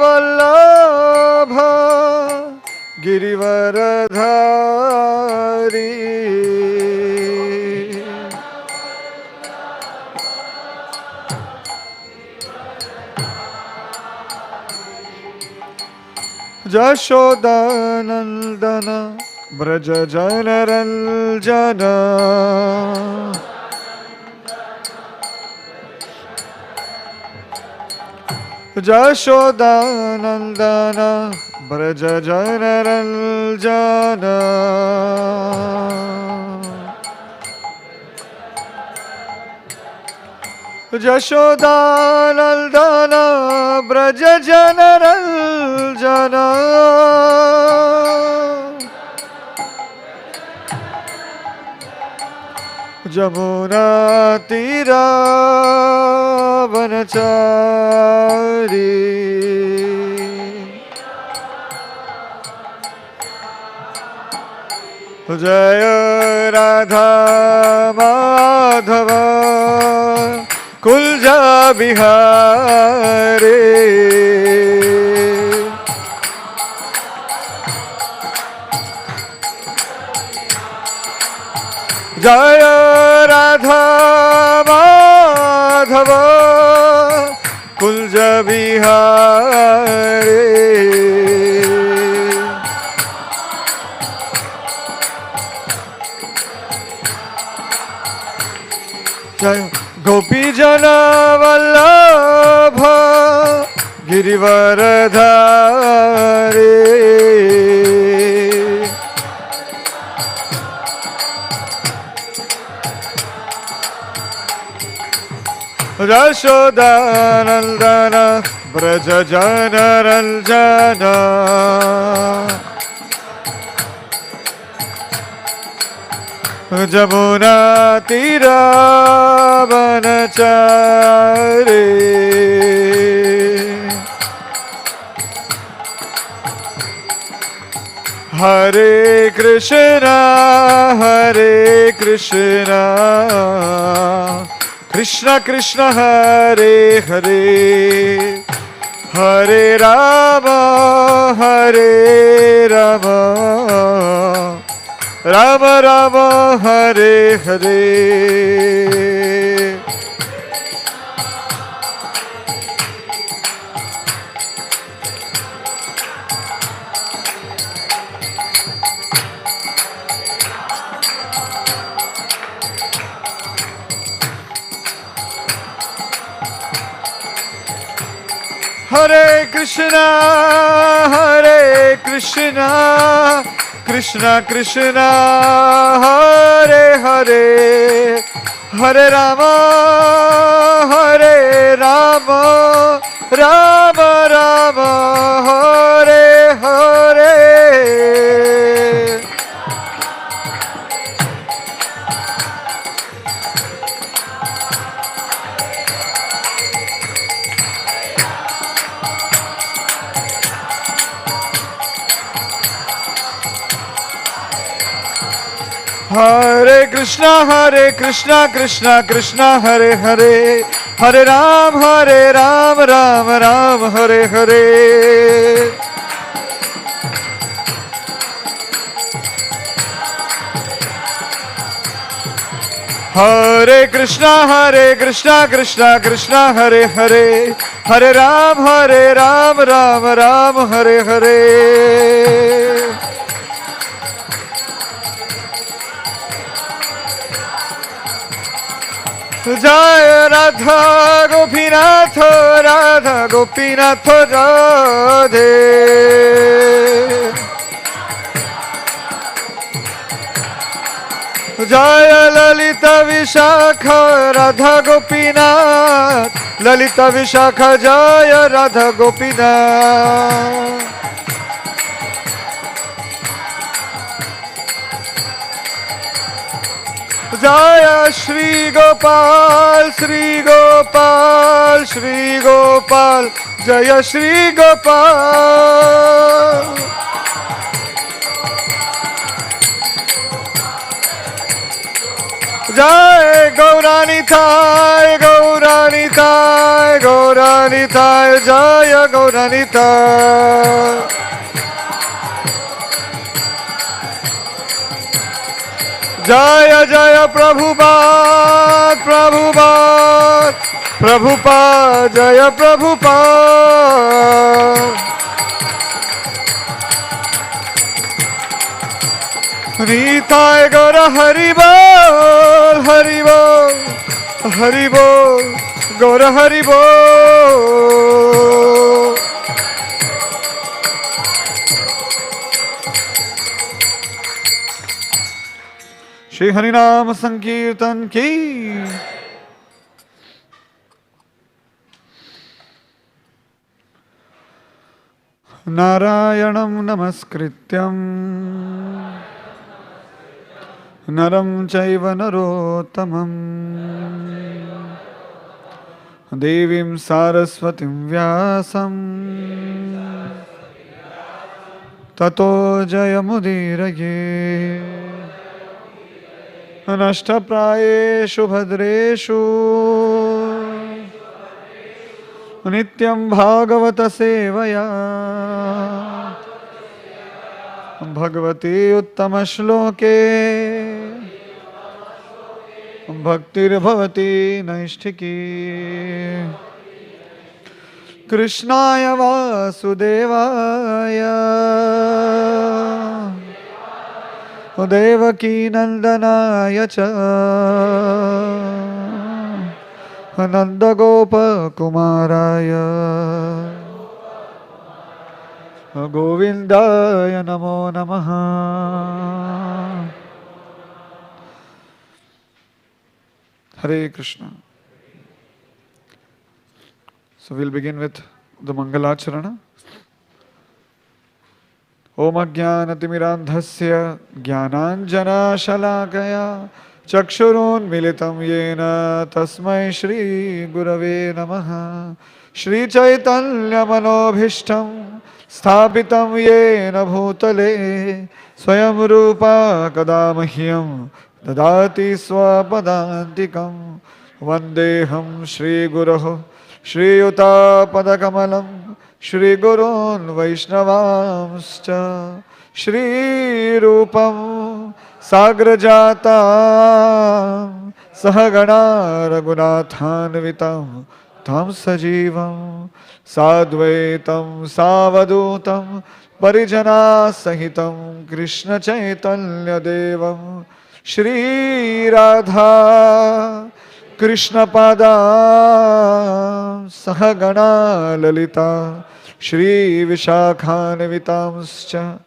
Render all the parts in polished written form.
वल्लभ गिरिवरधारी यशोदानंदन ब्रज जनरंजन यशोदानंदन ब्रज जनरंजन यशोदानंदन ब्रज जनरंजन जमुना तीरा वनचारी जय राधा माधव कुलज बिहारी जय राधा माधव कुलज बिहारी जय गोपी जन वल्लभ गिरिवरधारी यशोदानंदन ब्रज जनरंजन जमुना तीरा वनचारी हरे कृष्णा कृष्ण कृष्ण हरे हरे हरे राम राम राम हरे हरे हरे कृष्णा कृष्ण कृष्ण हरे हरे हरे राम राम राम हरे हरे हरे कृष्णा कृष्ण कृष्ण हरे हरे हरे राम राम राम हरे हरे हरे कृष्णा कृष्ण कृष्ण हरे हरे हरे राम राम राम हरे हरे जय राधा गोपीनाथ राधे जय ललिता विशाखा राधा गोपीनाथ ललिता विशाखा जय राधा गोपीनाथ जय श्री गोपाल जय श्री गोपाल जय गौरानिताय गौरानिताय गौरानिताय जय गौरानिताय। जय जय प्रभुपाद प्रभुपाद प्रभुपाद जय प्रभुपाद। निताय गौर हरि बोल हरि बोल हरि बोल गौर हरि बोल। श्री हरिनाम संकीर्तन की। नारायणं नमस्कृत्यं नरं चैव नरोत्तमं देवीं सरस्वतीं व्यासं ततो जयमुदीरये। नष्टप्रायेषु भद्रेषु नित्यं भागवत सेवया भगवती उत्तम श्लोके भक्तिर्भवती नैष्ठिकी। कृष्णाय वासुदेवाय देवकी नंदनाय च नंदगोपकुमाराय गोविंदाय नमो नमः। Hare Krishna. So we'll begin with the Mangalacharana. Om Ajnanatimidandhasya Jnananjanashalakaya Chakshurunmilitam Yena Tasmai Shri Gurave Namaha. Shri Chaitanya Manobhishtam Sthapitam Yena Bhutale Swayam Rupa Kadamahyam Dadati Swapadantikam. Vandeham Shri Guruho Shri Yuta Padakamalam Shri Gurun Vaishnavamscha Shri Rupam Sagrajata Sahagana Raghunathanvitam Tam Sajivam Sadvaitam Savadutam Parijana Sahitam Krishna Chaitanya Devam Shri Radha Krishna Pada Sahagana Lalita Shri Vishakhanvitamscha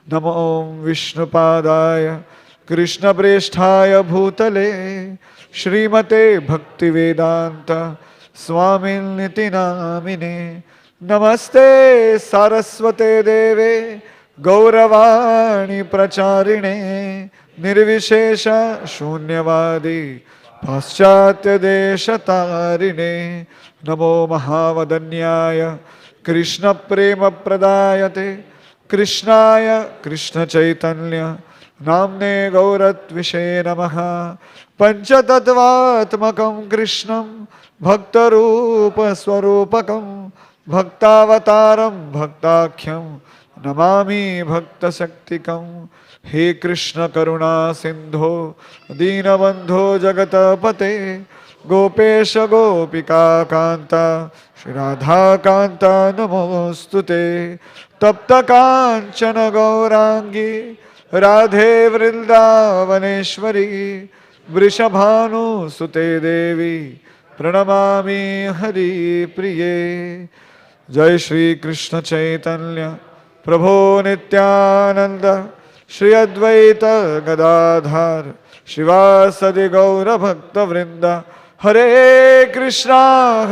Namo Vishnu Padaya Krishna Presthaya Bhutale Shrimate Bhakti Vedanta Swamin Niti Namine Namaste Saraswate Deve Gauravani Pracharine Nirvishesha Shunyavadi Paschatya Deshatarine Namo Mahavadanyaya Krishna Prema Pradayate Krishnaya Krishna Chaitanya Namne Gauratvishe Namaha Panchatattvatmakam Krishnam Bhaktarupa Swarupakam Bhaktavataram Bhaktakhyam Namami Bhakta Shaktikam. He Krishna Karuna Sindho Deenabandho Jagatapate Gopesha Gopika Kanta Shri Radha Kanta Namostute Tapta Kanchana Gaurangi Radhe Vrindavaneshwari Vrishabhanu Sute Devi Pranamami Hari Priye. Jai Shri Krishna Chaitanya Prabhu Nityananda Shri Advaita Gadadhar Shivasadi Gaura Bhakta Vrinda. Hare Krishna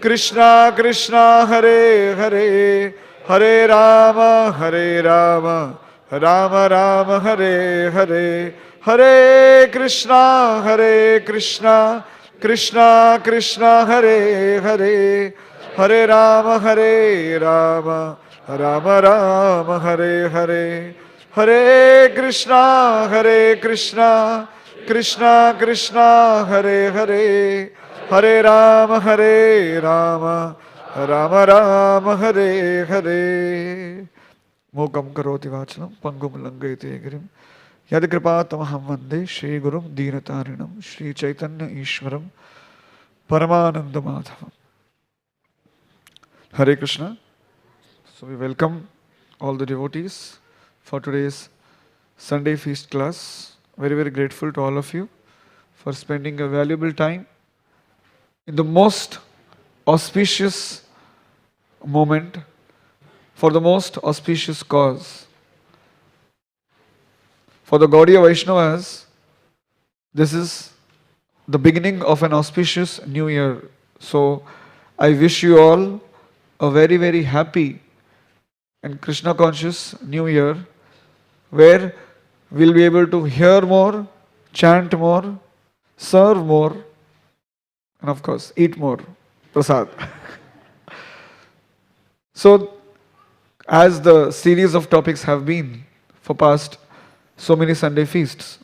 Krishna Krishna Hare Hare Hare Rama Rama Rama Hare Hare. Hare Krishna Krishna Krishna Hare Hare Hare Rama Rama Rama Hare Hare. Hare Krishna Krishna Krishna Hare Hare, Hare Rama, Rama Rama Hare Hare. Mokam karoti vachanam, pangum langayate girim. Yad kripa tamaham vande, Shri Gurum Deenatarinam, Shri Chaitanya Ishwaram, Paramananda Madhavam. Hare Krishna. So we welcome all the devotees for today's Sunday feast class. Very, very grateful to all of you for spending a valuable time in the most auspicious moment for the most auspicious cause. For the Gaudiya Vaishnavas, this is the beginning of an auspicious new year. So I wish you all a very, very happy and Krishna conscious new year, where we'll be able to hear more, chant more, serve more, and of course, eat more. Prasad. So, as the series of topics have been for past so many Sunday feasts,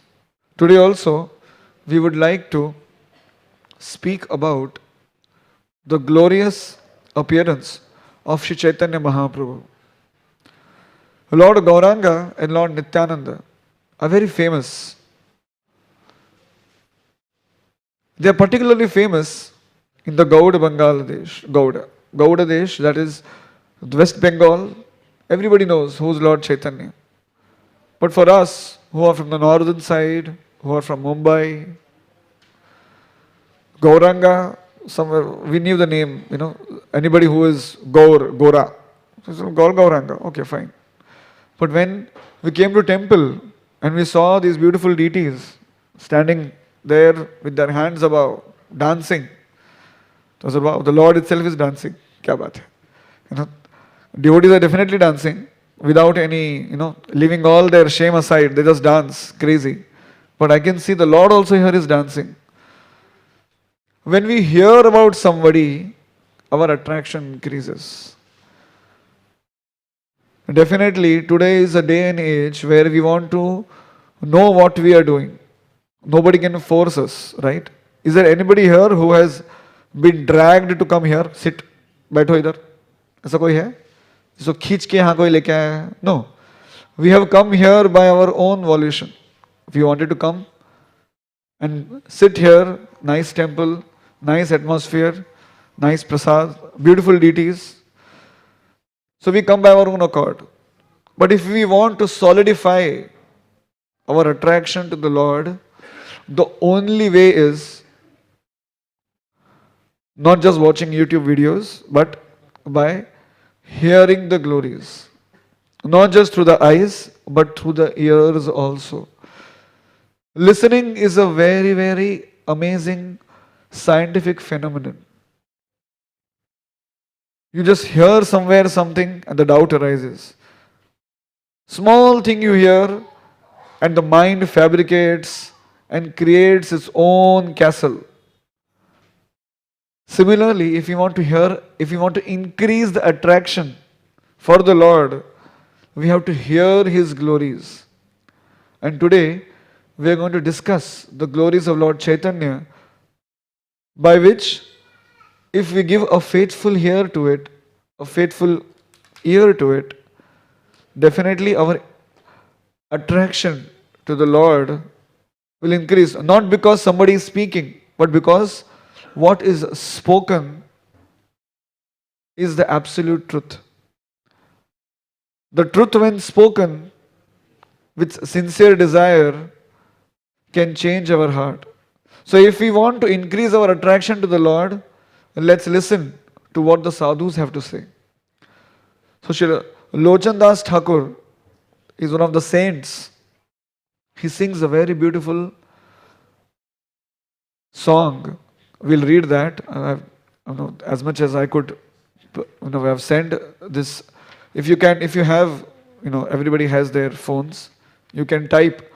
today also we would like to speak about the glorious appearance of Sri Chaitanya Mahaprabhu. Lord Gauranga and Lord Nityananda are very famous. They are particularly famous in the Gauda Bangladesh, Gauda Desh, that is West Bengal. Everybody knows who is Lord Chaitanya. But for us who are from the northern side, who are from Mumbai, Gauranga, somewhere we knew the name, anybody who is Gora. So Gauranga, okay, fine. But when we came to temple and we saw these beautiful deities standing there with their hands above, dancing, it was wow, the Lord itself is dancing. Kya baat hai? Devotees are definitely dancing without any, leaving all their shame aside. They just dance crazy. But I can see the Lord also here is dancing. When we hear about somebody, our attraction increases. Definitely, today is a day and age where we want to know what we are doing. Nobody can force us, right? Is there anybody here who has been dragged to come here? Sit, बैठो इधर. ऐसा कोई है? So खींच के यहाँ कोई लेके आया है? No. We have come here by our own volition. We wanted to come and sit here, nice temple, nice atmosphere, nice prasad, beautiful deities. So we come by our own accord. But if we want to solidify our attraction to the Lord, the only way is not just watching YouTube videos, but by hearing the glories. Not just through the eyes, but through the ears also. Listening is a very, very amazing scientific phenomenon. You just hear somewhere something and the doubt arises. Small thing you hear and the mind fabricates and creates its own castle. Similarly, if you want to increase the attraction for the Lord, we have to hear His glories. And today, we are going to discuss the glories of Lord Chaitanya, by which, if we give a faithful ear to it, definitely our attraction to the Lord will increase. Not because somebody is speaking, but because what is spoken is the absolute truth. The truth, when spoken with sincere desire, can change our heart. So if we want to increase our attraction to the Lord, let's listen to what the sadhus have to say. So Shri Lochan Das Thakur is one of the saints. He sings a very beautiful song. We'll read that. As much as I could, I have sent this. If you have, everybody has their phones. You can type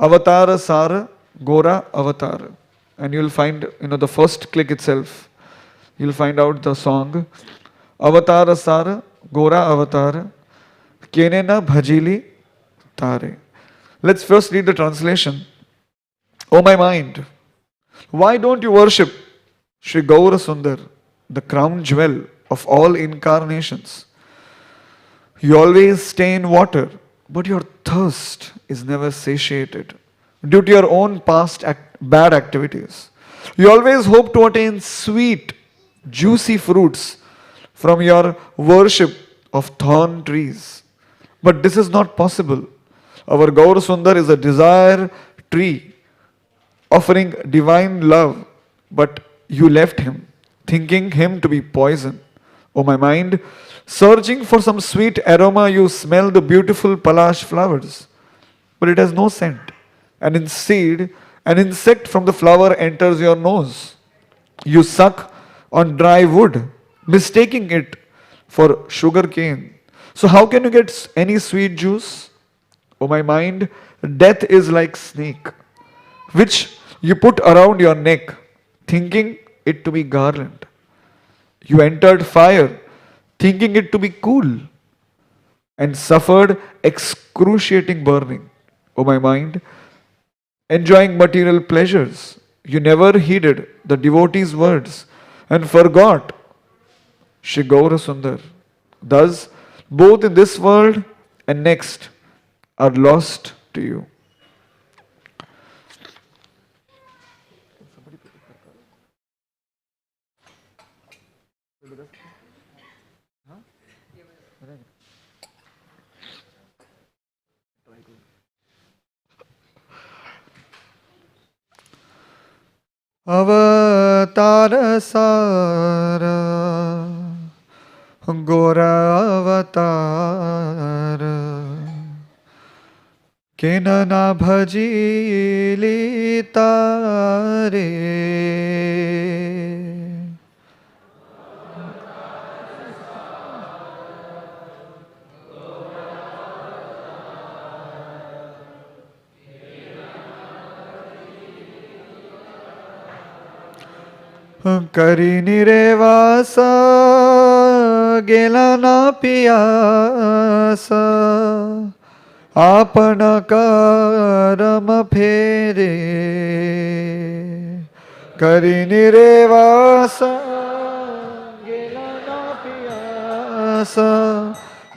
Avatara Sara Gora Avatar, and you'll find, the first click itself, you'll find out the song Avatara Sara Gora Avatar Kenena Bhajili Tare. Let's first read the translation. O my mind, why don't you worship Sri Gaura Sundar, the crown jewel of all incarnations? You always stay in water, but your thirst is never satiated due to your own past bad activities. You always hope to attain sweet, juicy fruits from your worship of thorn trees. But this is not possible. Our Gaur Sundar is a desire tree offering divine love, but you left him, thinking him to be poison. O my mind, searching for some sweet aroma, you smell the beautiful palash flowers, but it has no scent. And instead, an insect from the flower enters your nose. You suck on dry wood, mistaking it for sugar cane. So how can you get any sweet juice? O my mind, death is like snake, which you put around your neck, thinking it to be garland. You entered fire, thinking it to be cool, and suffered excruciating burning. O my mind, enjoying material pleasures, you never heeded the devotee's words and forgot Shri Gaura Sundar. Thus, both in this world and next are lost to you. Avatar Sara Gora Avatar Kenana Bhajili Tare Kari nirevasa gelana piyasa apana karama phere Kari nirevasa gelana piyasa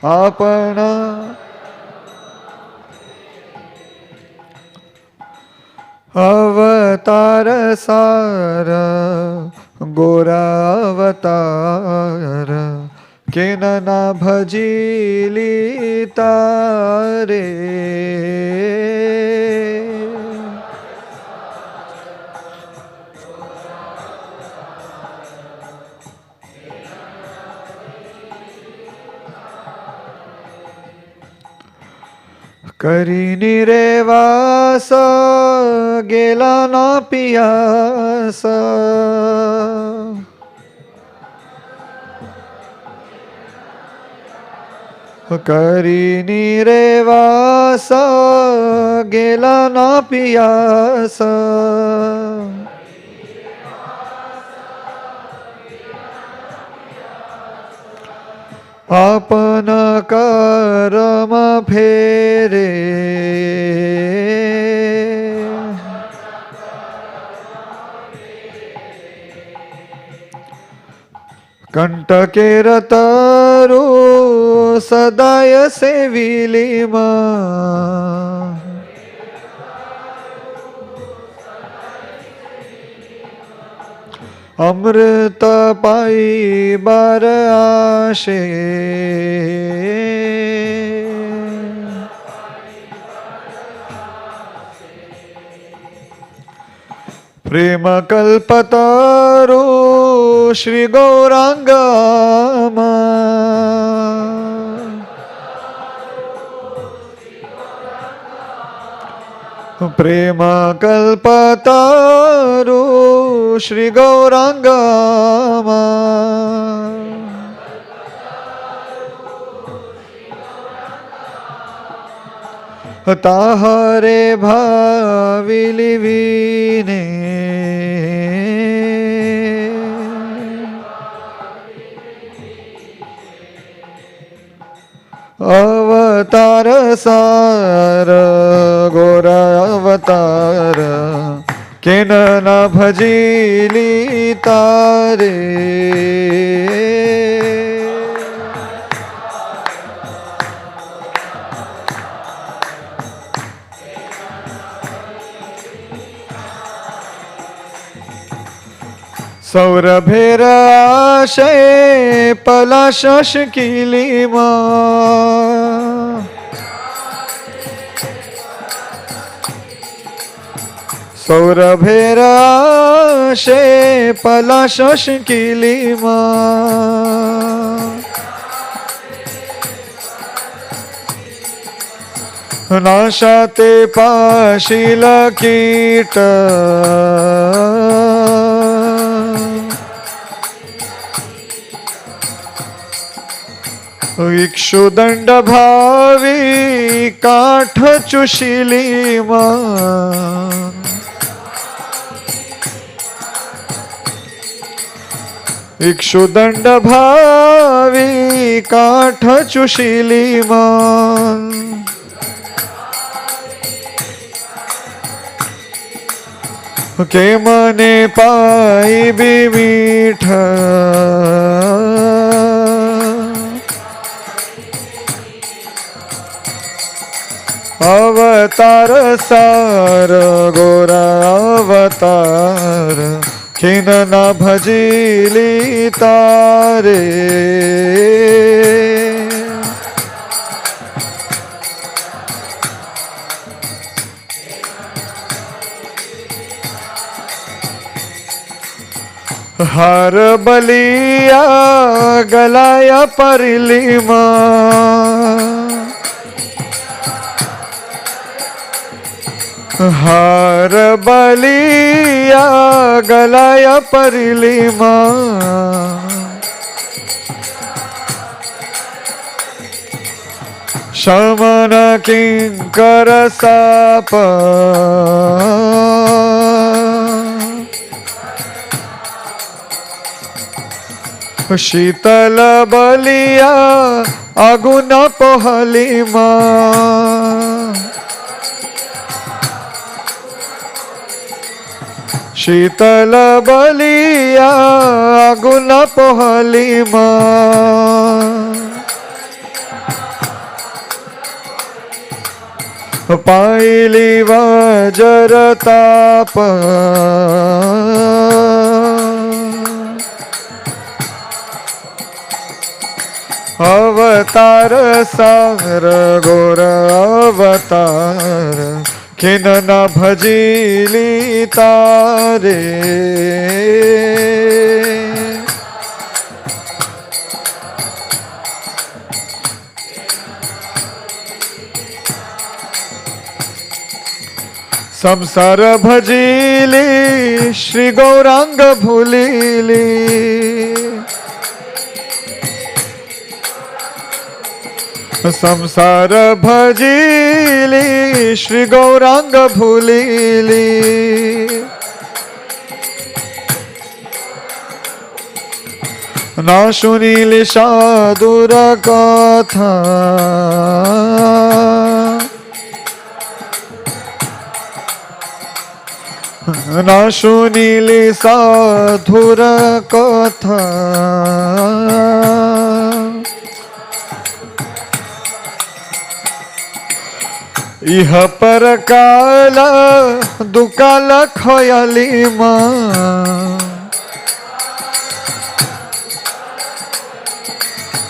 apana Avatar Sara Gora Avatar Kenana Bhajili Tare Kari nirevasa gelana piyasa Kari nirevasa gelana piyasa Apana karama phere Kantake rataru sadaya sevilima Amrita pai bar ashe Prema kalpataru Shri Gaurangama Prema kalpataru Shri Gaurangama Tahare bhavili vine Avatar Sara Gora Avatar केन न भजिली तारे. सौरभेर आशय पलाशश किलीमा. सौरभेर आशय पलाशश किलीमा. नाशाते पाशील कीट. इक्षुदंड भावी काठ चुशिली मा. इक्षुदंड भावी काठ चुशिली मा. के मने पाई बी मीठ. अवतार सार गोरा अवतार. खिन न भजिली तारे. हार बलिया गलाया परिलीमा. हार बलिया गलाया परिलीमा. शमन किंकर साप. शीतल बलिया आगुन पोहलीमा. शीतल बलिया आगुन पोहलीमा. पाइली वज्र ताप. अवतार सार गोर अवतार. खिन न भजिली तारे. संसार भजिली श्री गौरांग भुलिली. संसार भजिली श्री गौरांग भुलिली. ना सुनीली साधुर कथा. ना सुनीली साधुर कथा. इह पर काल दुकाल खयाली मा.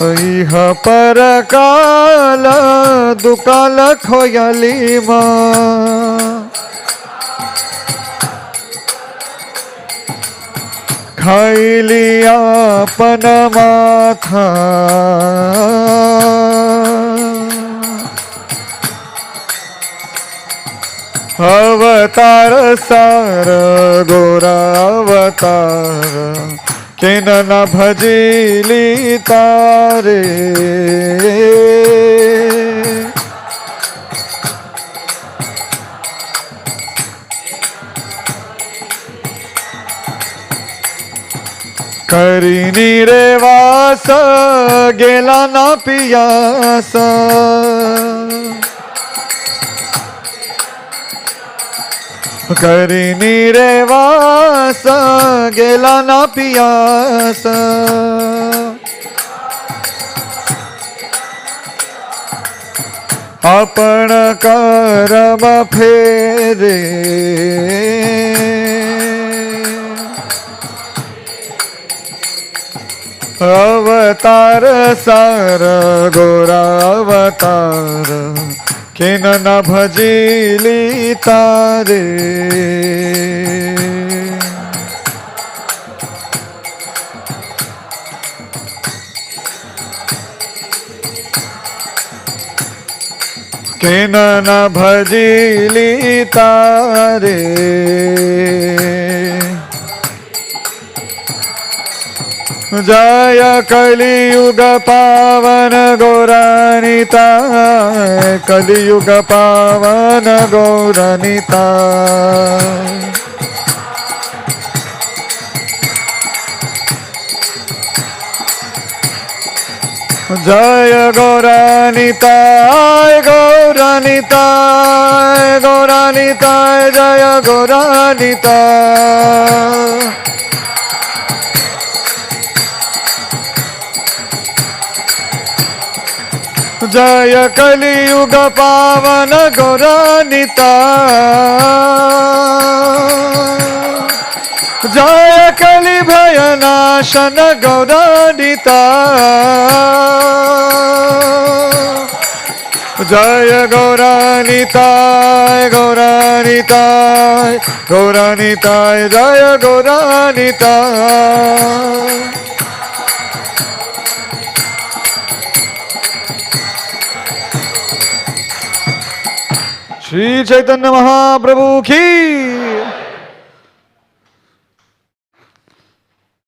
इह पर काल दुकाल खयाली मा. खाइली आपन माथा. अवतार सार गोरा अवतार. केन न भजिली तारे. करीनी रे वास गेला ना पियास. करिनी रे वास गेला ना पियास आपण करम फेरे अवतार सार गोरा अवतार किन न भजिली तारे किन न भजिली तारे जय कलियुग पावन गौरानिता कलियुग पावन गौरानिता जय गौरानिताय गौरानिताय गौरानिताय जय गौरानिताय जय कलियुग पावन गौरानिताय जय कलि भय नाशन गौरानिताय जय गौरानिताय गौरानिताय गौरानिताय जय गौरानिताय श्री चैतन्य महाप्रभु की.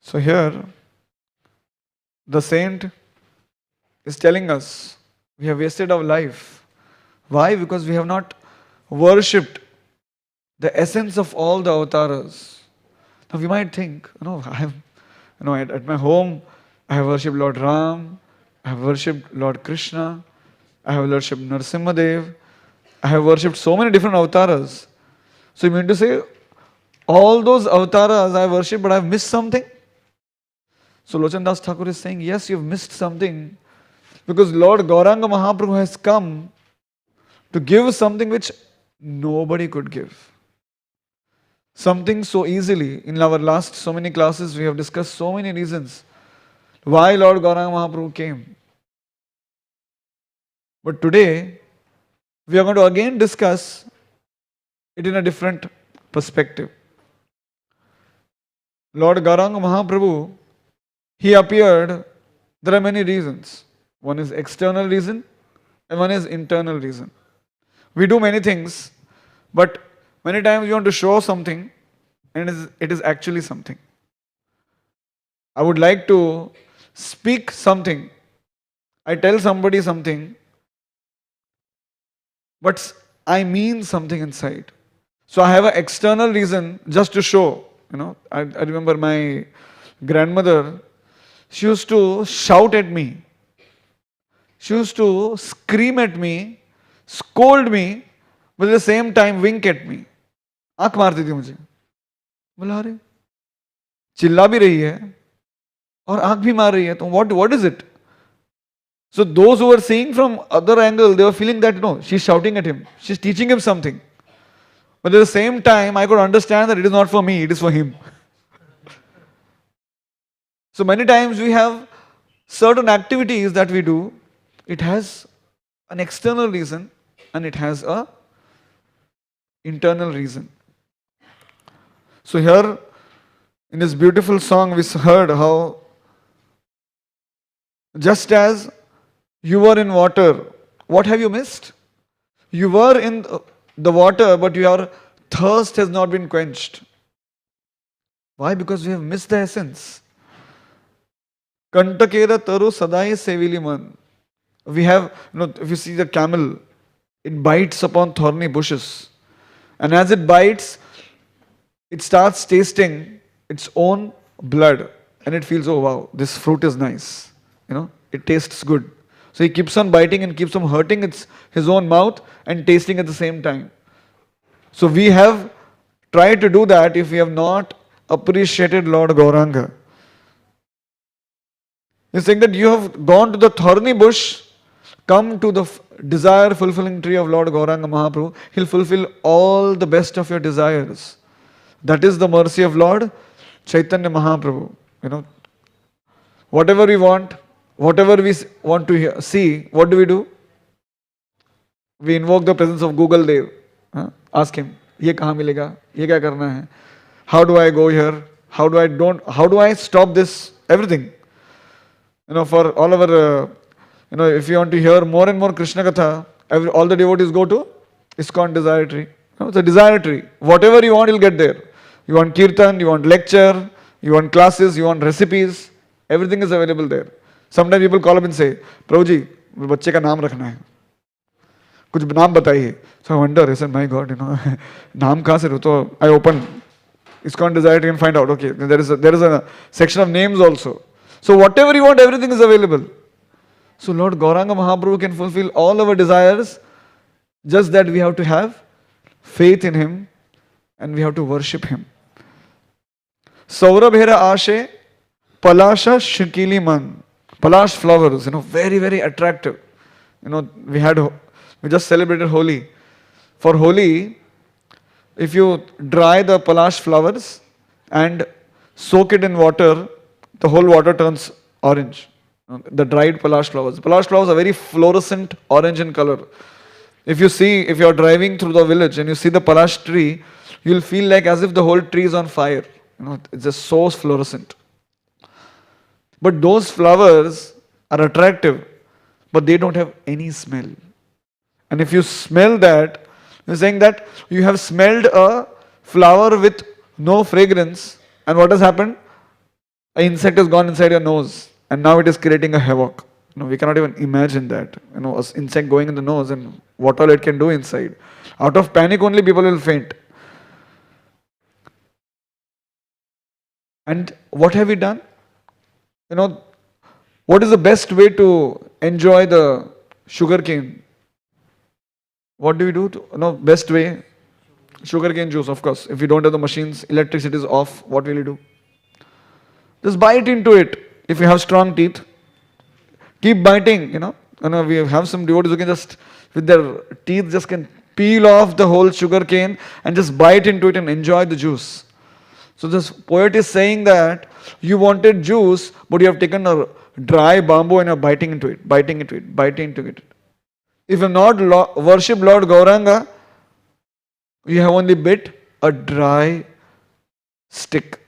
So here the saint is telling us we have wasted our life. Why? Because we have not worshipped the essence of all the avatars. Now we might think, at my home I have worshipped Lord Ram, I have worshipped Lord Krishna, I have worshipped Narasimhadev, I have worshipped so many different avatars. So you mean to say all those avatars I have worshipped, but I have missed something? So Lochan Das Thakur is saying, yes, you have missed something, because Lord Gauranga Mahaprabhu has come to give something which nobody could give. Something so easily. In our last so many classes, we have discussed so many reasons why Lord Gauranga Mahaprabhu came. But today, we are going to again discuss it in a different perspective. Lord Gauranga Mahaprabhu, he appeared, there are many reasons. One is external reason and one is internal reason. We do many things, but many times we want to show something and it is actually something. I would like to speak something. I tell somebody something, but I mean something inside. So I have an external reason just to show. I remember my grandmother, she used to shout at me. She used to scream at me, scold me, but at the same time wink at me. आंख मारती थी मुझे. बोला अरे चिल्ला भी रही है और आंख भी मार रही है, तो what is it? So those who were seeing from other angle, they were feeling that she's shouting at him, she's teaching him something. But at the same time, I could understand that it is not for me, it is for him. So many times we have certain activities that we do, it has an external reason and it has a internal reason. So here in this beautiful song we heard how just as you were in water, what have you missed? You were in the water, but your thirst has not been quenched. Why? Because we have missed the essence. Kantakera taru sadai sevili man. We have, if you see the camel, it bites upon thorny bushes. And as it bites, it starts tasting its own blood. And it feels, oh wow, this fruit is nice. It tastes good. So he keeps on biting and keeps on hurting his own mouth and tasting at the same time. So we have try to do that if we have not appreciated Lord Gauranga. He's saying that you have gone to the thorny bush, come to the desire fulfilling tree of Lord Gauranga Mahaprabhu. He'll fulfill all the best of your desires. That is the mercy of Lord Chaitanya Mahaprabhu. Whatever we want, whatever we want to see, what do? We invoke the presence of Google Dev. Ask him, ये कहाँ मिलेगा? ये क्या करना है? How do I go here? How do I stop this? Everything. For all our, if you want to hear more and more Krishna Katha, all the devotees go to ISKCON Desire Tree. It's a desire tree. Whatever you want, you'll get there. You want kirtan, you want lecture, you want classes, you want recipes. Everything is available there. Sometimes people call up and say, Prabhuji, बच्चे का नाम रखना है. कुछ नाम बताइए. So I wonder, I said, my God, नाम कहाँ से? तो I open ISKCON Desire Tree and find out. Okay, there is a section of names also. So whatever you want, everything is available. So Lord Gauranga Mahaprabhu can fulfill all our desires, just that we have to have faith in Him and we have to worship Him. Saurabhera Ashe Palasha Shikili Man. Palash flowers, very, very attractive. We just celebrated Holi. For Holi, if you dry the palash flowers and soak it in water, the whole water turns orange. The dried palash flowers. Palash flowers are very fluorescent orange in color. If you are driving through the village and you see the palash tree, you'll feel like as if the whole tree is on fire. It's just so fluorescent. But those flowers are attractive, but they don't have any smell. And if you smell that, you're saying that you have smelled a flower with no fragrance, and what has happened? An insect has gone inside your nose, and now it is creating a havoc. We cannot even imagine that. An insect going in the nose and what all it can do inside. Out of panic only people will faint. And what have we done? What is the best way to enjoy the sugar cane? What do we do? Best way? Sugar cane juice, of course. If you don't have the machines, electricity is off, what will you do? Just bite into it. If you have strong teeth, keep biting, we have some devotees who can just, with their teeth, just can peel off the whole sugar cane and just bite into it and enjoy the juice. So this poet is saying that you wanted juice, but you have taken a dry bamboo and you're biting into it. If you have not worship Lord Gauranga, you have only bit a dry stick.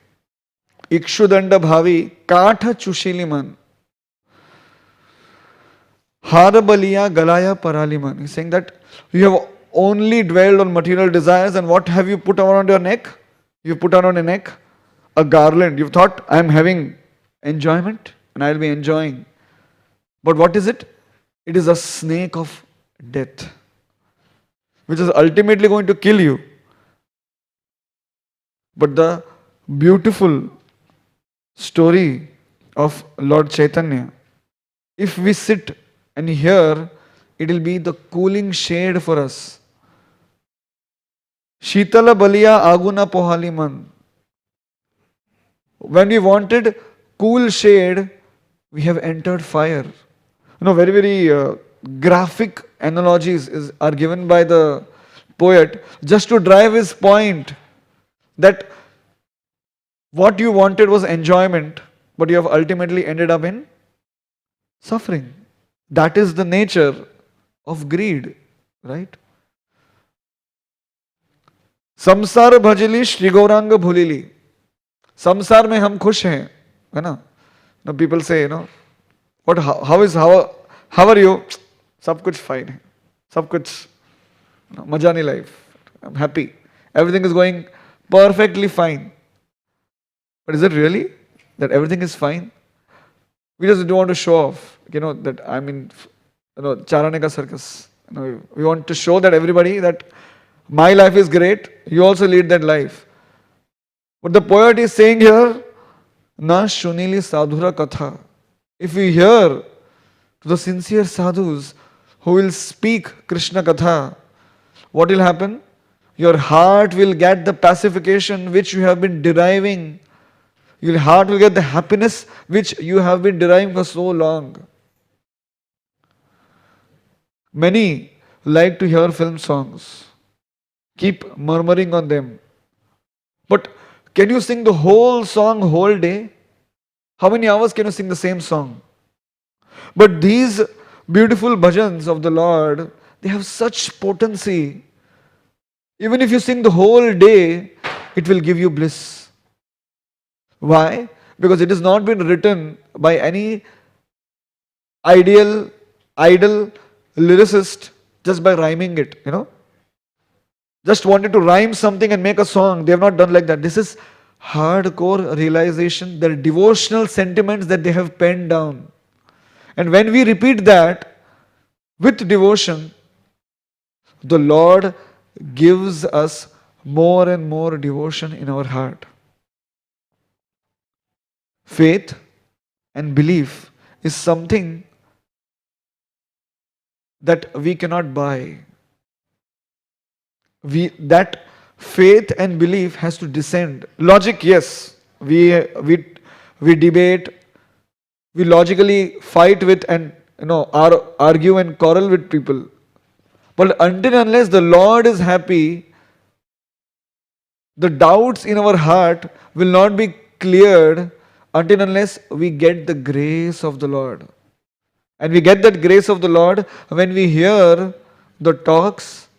Ikshudanda bhavi katha chushiliman. Harabaliya galaya paraliman. He's saying that you have only dwelled on material desires, and what have you put around your neck? You put around your neck a garland. You've thought, I am having enjoyment and I'll be enjoying. But what is it? It is a snake of death, which is ultimately going to kill you. But the beautiful story of Lord Chaitanya, if we sit and hear, it will be the cooling shade for us. Shitala baliya aguna pohali man. When we wanted cool shade, we have entered fire. Very, very graphic analogies are given by the poet just to drive his point that what you wanted was enjoyment, but you have ultimately ended up in suffering. That is the nature of greed, right? संसार भजली श्री गौरांग भूलिली. संसार में हम खुश हैं, है ना? No, people say, what? How are you? सब कुछ fine है, सब कुछ मजा नहीं life. I'm happy. Everything is going perfectly fine. But is it really that everything is fine? We just don't want to show off, that I'm in, Charane ka circus. We want to show that everybody that my life is great, you also lead that life. But the poet is saying here, Na shunili sadhura katha. If we hear to the sincere sadhus who will speak Krishna katha, what will happen? Your heart will get the pacification which you have been deriving. Your heart will get the happiness which you have been deriving for so long. Many like to hear film songs, keep murmuring on them. But can you sing the whole song whole day? How many hours can you sing the same song? But these beautiful bhajans of the Lord, they have such potency. Even if you sing the whole day, it will give you bliss. Why? Because it has not been written by any idle lyricist just by rhyming it, Just wanted to rhyme something and make a song. They have not done like that. This is hardcore realization. There are devotional sentiments that they have penned down. And when we repeat that with devotion, the Lord gives us more and more devotion in our heart. Faith and belief is something that we cannot buy. That faith and belief has to descend. Logic, yes, we debate, we logically fight with and argue and quarrel with people. But until and unless the Lord is happy, the doubts in our heart will not be cleared until and unless we get the grace of the Lord. And we get that grace of the Lord when we hear the talks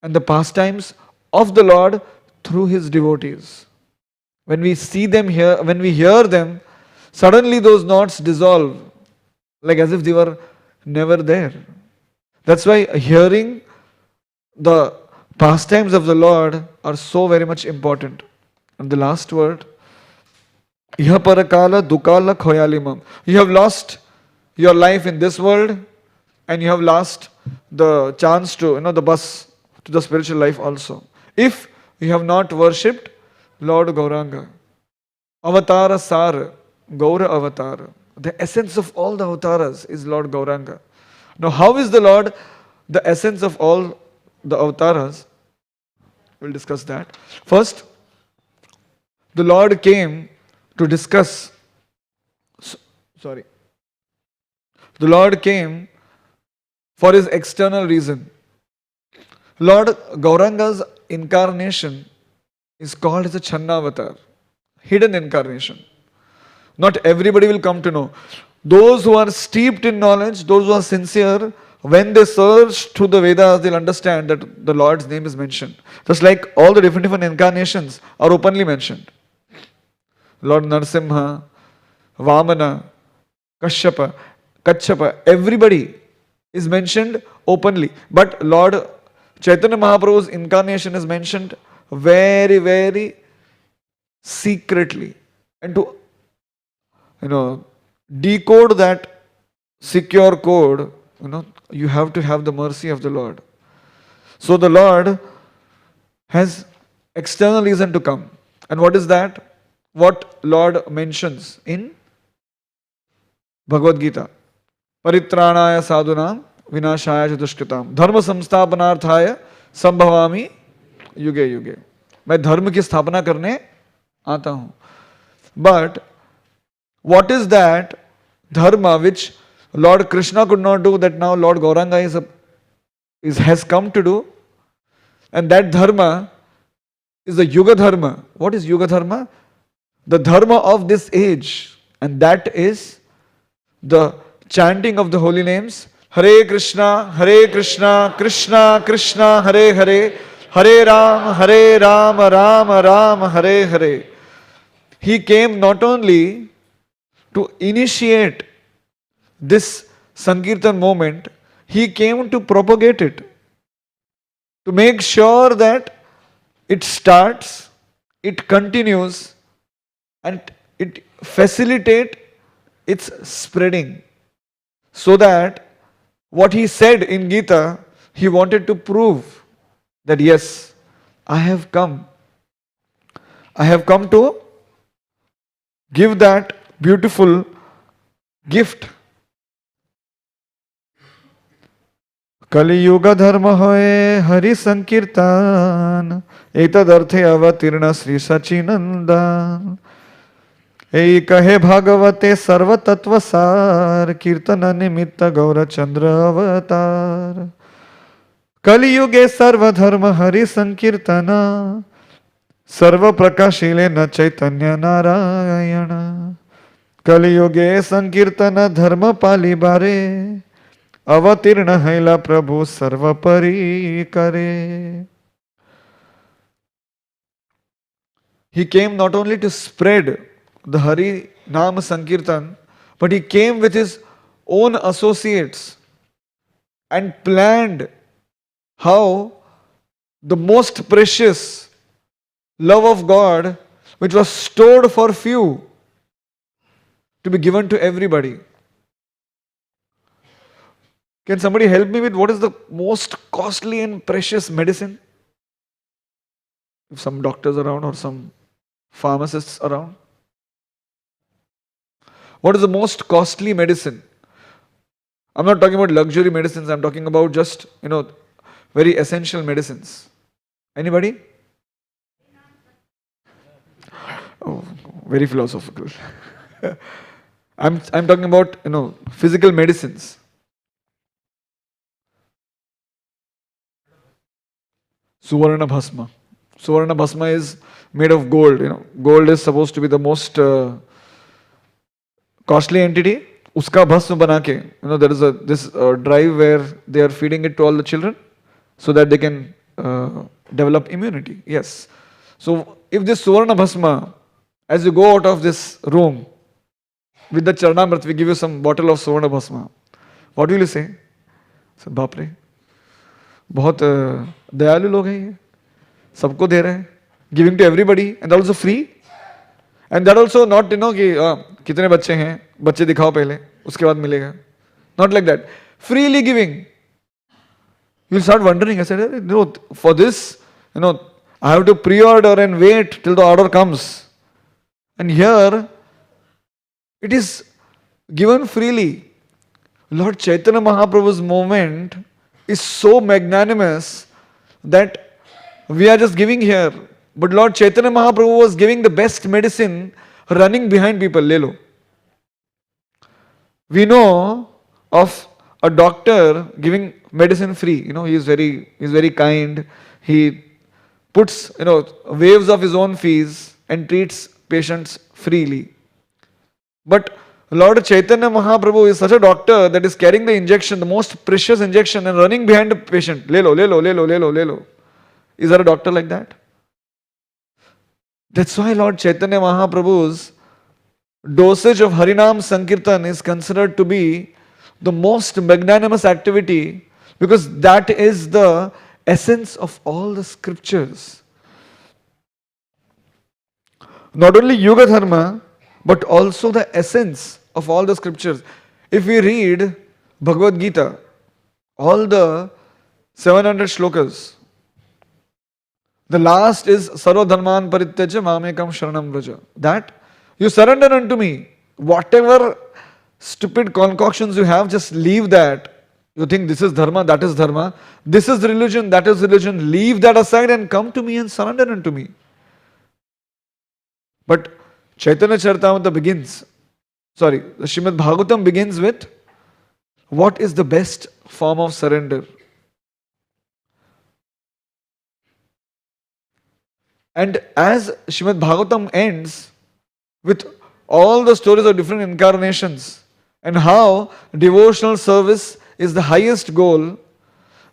and the pastimes of the Lord through His devotees. When we see them here, when we hear them, suddenly those knots dissolve, like as if they were never there. That's why hearing the pastimes of the Lord are so very much important. And the last word, Iha parakala dukala khoyalimam. You have lost your life in this world and you have lost the chance to, the bus to the spiritual life also. If you have not worshipped Lord Gauranga, Avatara Sar, Gaura Avatar, the essence of all the avatars is Lord Gauranga. Now, how is the Lord the essence of all the avatars? We'll discuss that. First, the Lord came to discuss. The Lord came for His external reason. Lord Gauranga's incarnation is called as a Channavatar, hidden incarnation. Not everybody will come to know. Those who are steeped in knowledge, those who are sincere, when they search through the Vedas, they'll understand that the Lord's name is mentioned. Just like all the different incarnations are openly mentioned. Lord Narsimha, Vamana, Kachapa, everybody is mentioned openly. But Lord Chaitanya Mahaprabhu's incarnation is mentioned very, very secretly. And to decode that secure code, you have to have the mercy of the Lord. So the Lord has external reason to come. And what is that? What Lord mentions in Bhagavad Gita. Paritranaya sadhunam vinashaya chadushkritam dharma samsthapanarthaya sambhavami yuge yuge. मैं धर्म की स्थापना करने आता हूँ. But what is that dharma which Lord Krishna could not do, that now Lord Gauranga has come to do? And that dharma is the Yuga Dharma. What is Yuga Dharma? The dharma of this age. And that is the chanting of the holy names. Hare Krishna, Krishna Krishna, Hare Hare, Hare Ram, Ram Ram, Hare Hare. He came not only to initiate this Sankirtan moment, He came to propagate it. To make sure that it starts, it continues, and it facilitates its spreading. So that what He said in Gita, He wanted to prove that yes, I have come to give that beautiful gift कलियुग धर्म होए हरि संकीर्तन एतदर्थे अवतीर्ण श्री सचिनंदन ए कहे भागवते सर्व तत्व सार कीर्तन निमित्त गौरचंद्र अवतार कलियुगे सर्वधर्म हरि संकीर्तन सर्व प्रकाशिले न चैतन्य नारायण कलियुगे संकीर्तन धर्म पाली बारे अवतीर्ण हैला प्रभु सर्वपरि करे. He came not only to spread the Hari Nam Sankirtan, but he came with his own associates and planned how the most precious love of God, which was stored for few, to be given to everybody. Can somebody help me with what is the most costly and precious medicine? If some doctors around or some pharmacists around. What is the most costly medicine? I'm not talking about luxury medicines, I'm talking about just, very essential medicines. Anybody? Oh, very philosophical. I'm talking about, physical medicines. Suvarna Bhasma. Suvarna Bhasma is made of gold. Gold is supposed to be the most costly entity. Uska bhasma banake. There is this drive where they are feeding it to all the children so that they can develop immunity. Yes. So if this Suvarna Bhasma, as you go out of this room, with the Charanamrit, we give you some bottle of Suvarna Bhasma. What will you say? So, बाप रे, बहुत दयालु लोग हैं ये, सबको दे रहे हैं, giving to everybody and also free, and that also not कि कितने बच्चे हैं, बच्चे दिखाओ पहले, उसके बाद मिलेगा, not like that, freely giving. You'll start wondering. I said, for this, I have to pre-order and wait till the order comes, and here it is given freely. Lord Chaitanya Mahaprabhu's movement is so magnanimous that we are just giving here. But Lord Chaitanya Mahaprabhu was giving the best medicine, running behind people. Le lo. We know of a doctor giving medicine free. He is very kind. He puts, waves of his own fees and treats patients freely. But Lord Chaitanya Mahaprabhu is such a doctor that is carrying the injection, the most precious injection, and running behind the patient. Le lo, le lo, le lo, le lo, le lo. Is there a doctor like that? That's why Lord Chaitanya Mahaprabhu's dosage of Harinam Sankirtan is considered to be the most magnanimous activity, because that is the essence of all the scriptures. Not only Yuga Dharma, but also the essence of all the scriptures. If we read Bhagavad Gita, all the 700 shlokas, the last is Sarva Dharman Parityaja Mamekam Sharanam Vraja. That you surrender unto me. Whatever stupid concoctions you have, just leave that. You think this is dharma, that is dharma, this is religion, that is religion. Leave that aside and come to me and surrender unto me. But Chaitanya Charitamrita begins, the Srimad Bhagavatam begins with, what is the best form of surrender? And as Srimad Bhagavatam ends with all the stories of different incarnations and how devotional service is the highest goal,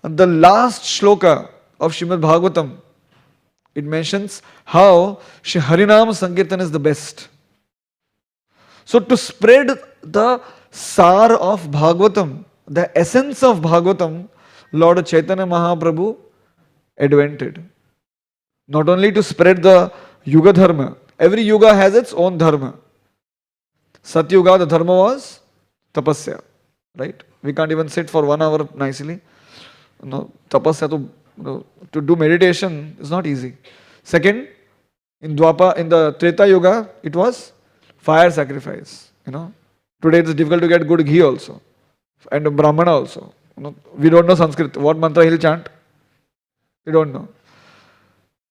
the last shloka of Srimad Bhagavatam, it mentions how Shri Harinam Sankirtan is the best. So to spread the sar of Bhagavatam, the essence of Bhagavatam, Lord Chaitanya Mahaprabhu advented. Not only to spread the Yuga Dharma, every Yuga has its own Dharma. Satyuga, the Dharma was Tapasya, right? We can't even sit for 1 hour nicely. Tapasya to do meditation is not easy. Second, in the Treta Yuga, it was fire sacrifice. Today it is difficult to get good ghee also, and Brahmana also. We don't know Sanskrit. What mantra he'll chant? We don't know.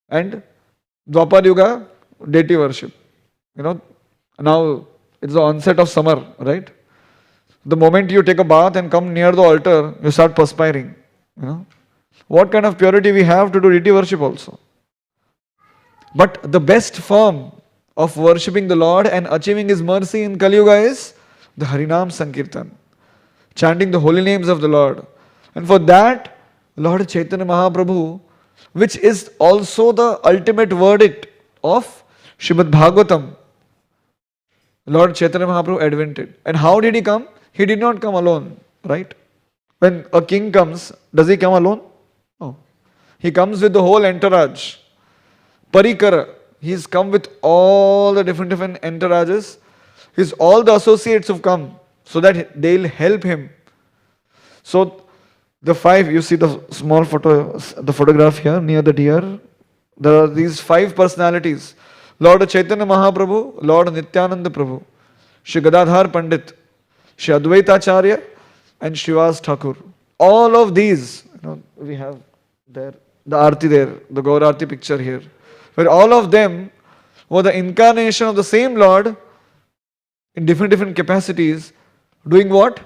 And Dwapar Yuga, deity worship. Now it's the onset of summer, right? The moment you take a bath and come near the altar, you start perspiring. What kind of purity we have to do deity worship also? But the best form of worshipping the Lord and achieving His mercy in Kali Yuga is the Harinam Sankirtan, chanting the holy names of the Lord. And for that, Lord Chaitanya Mahaprabhu, which is also the ultimate verdict of Srimad Bhagavatam, Lord Chaitanya Mahaprabhu advented. And how did He come? He did not come alone, right? When a king comes, does he come alone? No. He comes with the whole entourage. Parikara. He's come with all the different entourages. All the associates have come so that they'll help him. So the five, you see the small the photograph here near the deer. There are these five personalities. Lord Chaitanya Mahaprabhu, Lord Nityananda Prabhu, Shri Gadadhar Pandit, Shri Advaitacharya, and Srivas Thakur. All of these, we have there, the Aarti there, the Gaur Aarti picture here, where all of them were the incarnation of the same Lord in different capacities, doing what?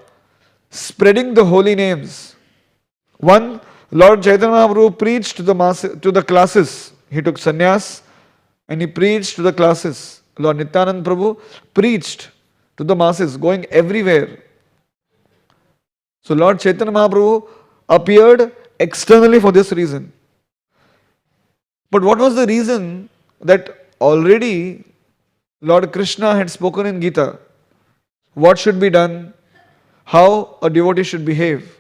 Spreading the holy names. One, Lord Chaitanya Mahaprabhu preached to the classes. He took sannyas and he preached to the classes. Lord Nityananda Prabhu preached to the masses, going everywhere. So Lord Chaitanya Mahaprabhu appeared externally for this reason. But what was the reason? That already Lord Krishna had spoken in Gita. What should be done? How a devotee should behave.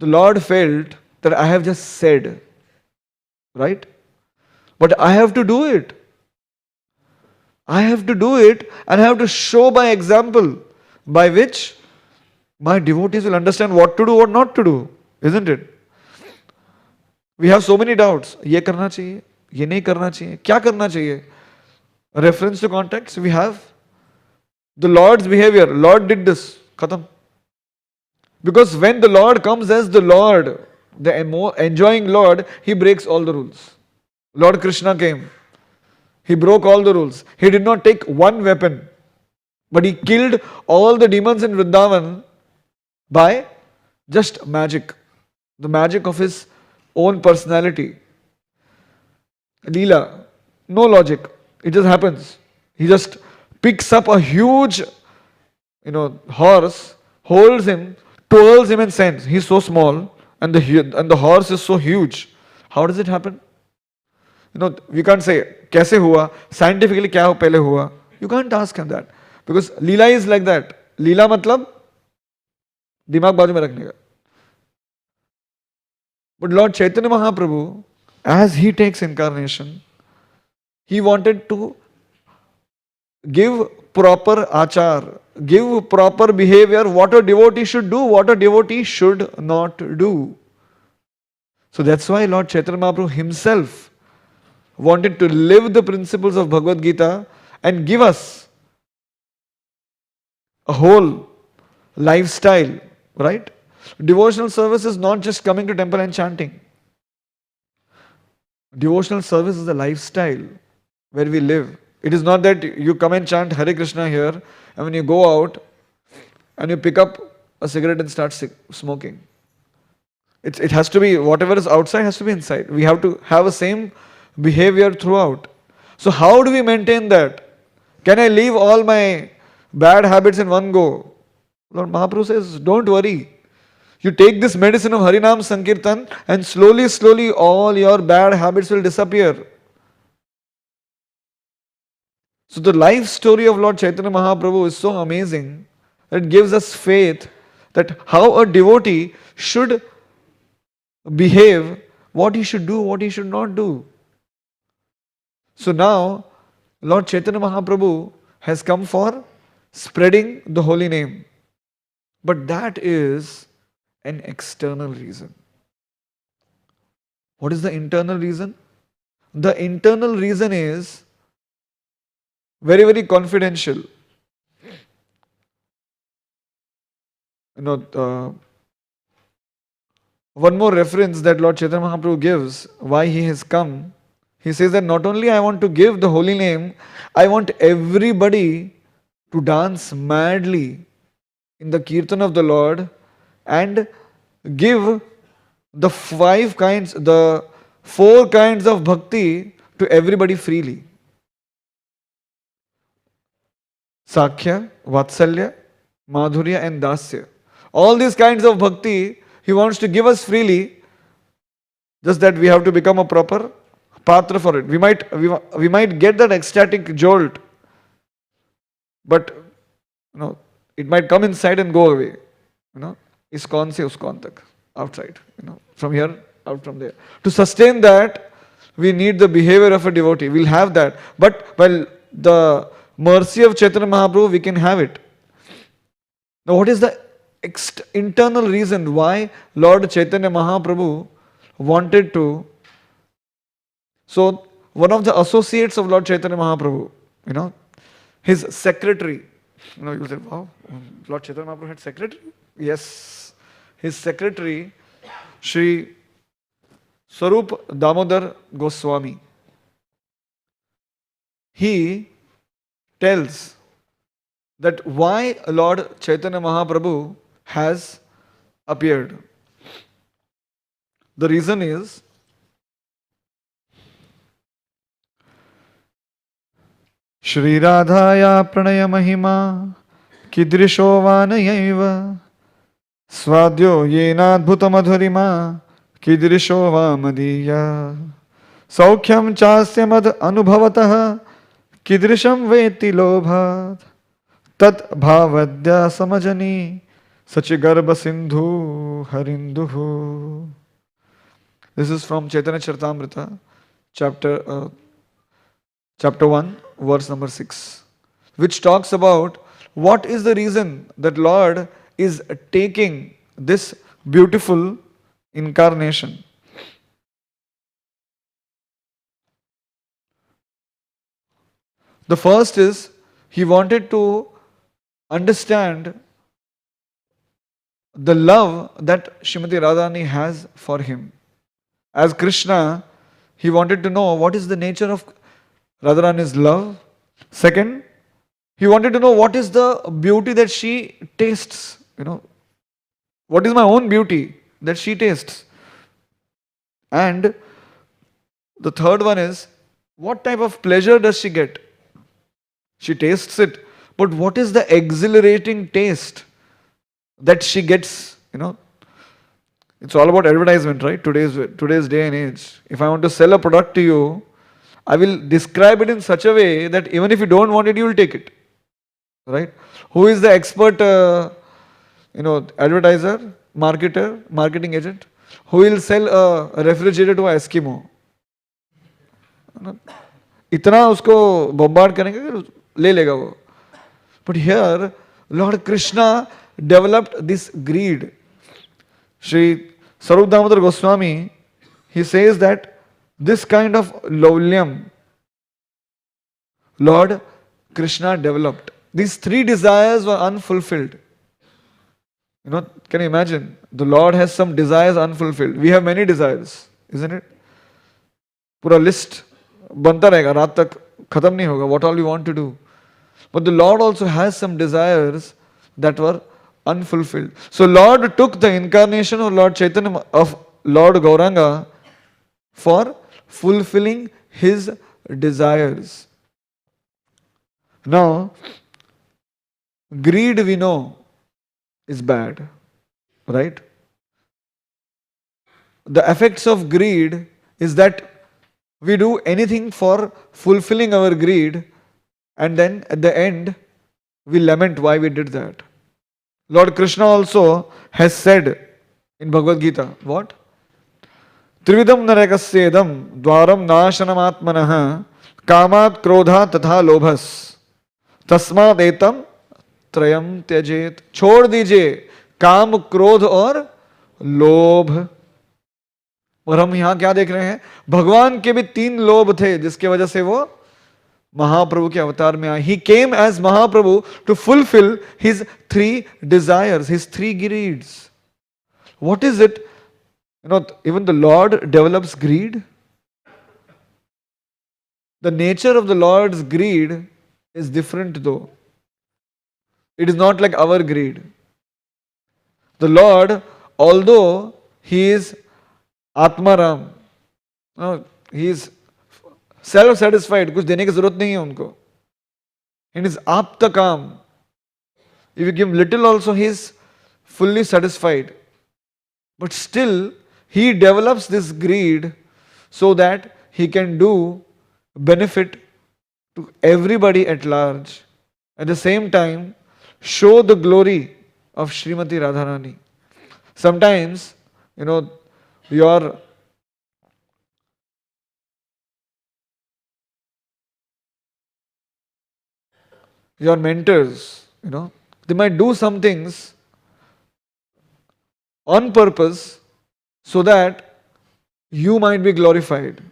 The Lord felt that I have just said, right? But I have to do it. I have to do it and I have to show by example by which my devotees will understand what to do, what not to do. Isn't it? We have so many doubts. ये करना चाहिए, ये नहीं करना चाहिए, क्या करना चाहिए? Reference to context, we have the Lord's behavior. Lord did this. Khatam. Because when the Lord comes as the Lord, the enjoying Lord, He breaks all the rules. Lord Krishna came. He broke all the rules. He did not take one weapon, but He killed all the demons in Vrindavan by just magic. The magic of His own personality. Leela, no logic. It just happens. He just picks up a huge, horse, holds him, twirls him and sends. He's so small and the horse is so huge. How does it happen? We can't say, kaise hua? Scientifically, kya pehle hua? You can't ask him that. Because Leela is like that. Leela matlab, dimag baaju mein rakhne ka. But Lord Chaitanya Mahaprabhu, as He takes incarnation, He wanted to give proper achar, give proper behavior, what a devotee should do, what a devotee should not do. So that's why Lord Chaitanya Mahaprabhu Himself wanted to live the principles of Bhagavad Gita and give us a whole lifestyle, right? Devotional service is not just coming to temple and chanting. Devotional service is a lifestyle where we live. It is not that you come and chant Hare Krishna here and when you go out and you pick up a cigarette and start smoking. It has to be, whatever is outside has to be inside. We have to have the same behavior throughout. So how do we maintain that? Can I leave all my bad habits in one go? Lord Mahaprabhu says, don't worry. You take this medicine of Harinam Sankirtan and slowly all your bad habits will disappear. So the life story of Lord Chaitanya Mahaprabhu is so amazing that it gives us faith that how a devotee should behave, what he should do, what he should not do. So now Lord Chaitanya Mahaprabhu has come for spreading the holy name. But that is an external reason. What is the internal reason? The internal reason is very confidential. one more reference that Lord Chaitanya Mahaprabhu gives, why he has come. He says that not only I want to give the holy name, I want everybody to dance madly in the kirtan of the Lord and give the four kinds of bhakti to everybody freely. Sakhya, Vatsalya, Madhurya and Dasya. All these kinds of bhakti he wants to give us freely, just that we have to become a proper patra for it. We might get that ecstatic jolt, but it might come inside and go away. ISKCON se USKCON tak, outside. From here, out from there. To sustain that, we need the behavior of a devotee. We'll have that. But while the mercy of Chaitanya Mahaprabhu, we can have it. Now, what is the internal reason why Lord Chaitanya Mahaprabhu wanted to? So, one of the associates of Lord Chaitanya Mahaprabhu, his secretary, you say, wow, Lord Chaitanya Mahaprabhu had secretary? Yes, his secretary, Sri Swarup Damodar Goswami. He tells that why Lord Chaitanya Mahaprabhu has appeared. The reason is, Shri Radhaya Pranaya Mahima Kidrisho Vanayaiva Swadyo Yenadbhuta Madhurima Kidrisho Vamadiya Saukhyam Chasya Mad Anubhavataha Kidrisham Veti Lobhat Tat Bhavadya Samajani Sachigarbha Sindhu Harinduhu. This is from Chaitanya Charitamrita, chapter 1, verse number 6, which talks about what is the reason that Lord is taking this beautiful incarnation. The first is, he wanted to understand the love that Srimati Radharani has for him. As Krishna, he wanted to know what is the nature of Radharani's love. Second, he wanted to know what is the beauty that she tastes. What is my own beauty that she tastes? And the third one is, what type of pleasure does she get? She tastes it, but what is the exhilarating taste that she gets? It's all about advertisement, right? Today's day and age. If I want to sell a product to you, I will describe it in such a way that even if you don't want it, you will take it. Right? Who is the expert, advertiser, marketer, marketing agent? Who will sell a refrigerator to an Eskimo? इतना उसको bombard करेंगे ले लेगा वो. But here, Lord Krishna developed this greed. Sri Swarup Damodar Goswami, he says that this kind of laulyam Lord Krishna developed. These three desires were unfulfilled. Can you imagine? The Lord has some desires unfulfilled. We have many desires, isn't it? पूरा list बनता रहेगा, रात तक खत्म नहीं होगा, what all we want to do. But the Lord also has some desires that were unfulfilled. So Lord took the incarnation of Lord Chaitanya, of Lord Gauranga, for fulfilling his desires. Now, greed we know is bad, right? The effects of greed is that we do anything for fulfilling our greed, and then at the end we lament why we did that. Lord Krishna also has said in Bhagavad Gita, what? Trividam narakassedam dwaram nashanam atmanah kamat krodha tatha lobhas tasmad etam trayam tyajet. छोड़ दीजिए काम, क्रोध और लोभ. और हम यहां क्या देख रहे हैं? भगवान के भी 3 लोभ थे जिसके वजह से वो महाप्रभु के अवतार में आए. He came as Mahaprabhu to fulfill his three desires, his three greeds. What is it? Even the Lord develops greed. The nature of the Lord's greed is different though. It is not like our greed. The Lord, although He is Atmaram, He is self-satisfied, कुछ देने की जरूरत नहीं है उनको. And is Aptakam. If you give little also, He is fully satisfied. But still, He develops this greed so that He can do benefit to everybody at large. At the same time, show the glory of Srimati Radharani. Sometimes, your mentors, they might do some things on purpose so that you might be glorified.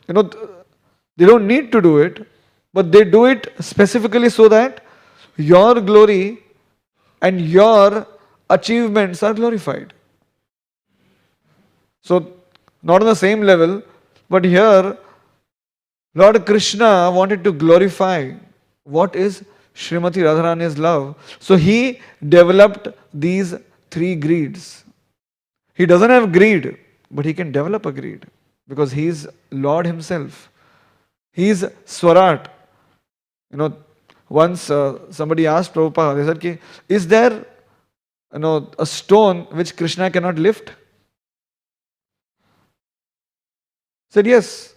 They don't need to do it, but they do it specifically so that your glory and your achievements are glorified. So, not on the same level, but here Lord Krishna wanted to glorify what is Srimati Radharani's love. So he developed these three greeds. He doesn't have greed, but he can develop a greed because he is Lord himself. He is Swarat. Once somebody asked Prabhupada, they said, is there a stone which Krishna cannot lift? He said, yes.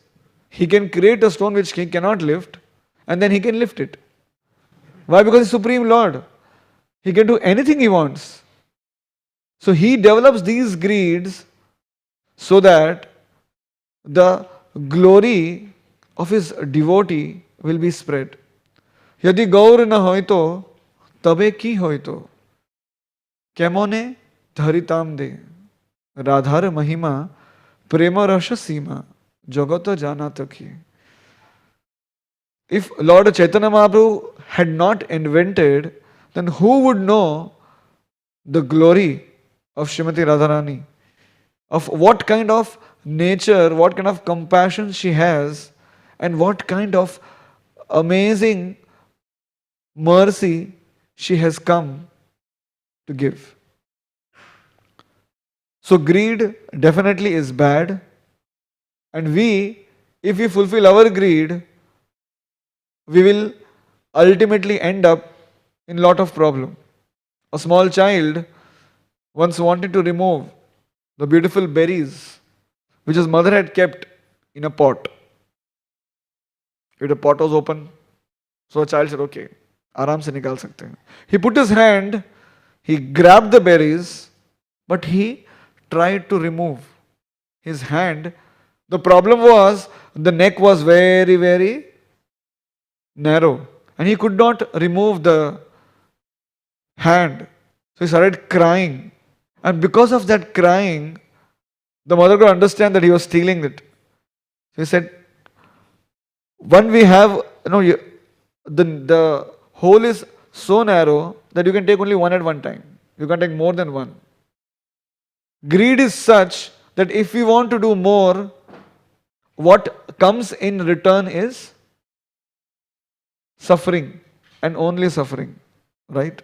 He can create a stone which he cannot lift and then he can lift it. Why? Because he's Supreme Lord. He can do anything he wants. So he develops these greeds so that the glory of his devotee will be spread. यदि गौर न होय तो तबे की होय तो केमोने धरिताम दे राधार महिमा प्रेम रस सीमा जगत जाना तकी. If Lord Chaitanya Mahaprabhu had not invented, then who would know the glory of Srimati Radharani? Of what kind of nature, what kind of compassion she has, and what kind of amazing mercy she has come to give. So greed definitely is bad, and if we fulfill our greed, we will ultimately end up in lot of problem. A small child once wanted to remove the beautiful berries which his mother had kept in a pot. If the pot was open, so a child said, okay, आराम से निकाल सकते हैं. He put his hand, he grabbed the berries, but he tried to remove his hand. The problem was the neck was very, very narrow and he could not remove the hand. So he started crying. And because of that crying, the mother could understand that he was stealing it. So he said, when we have, the hole is so narrow that you can take only one at one time. You can't take more than one. Greed is such that if we want to do more, what comes in return is suffering and only suffering, right?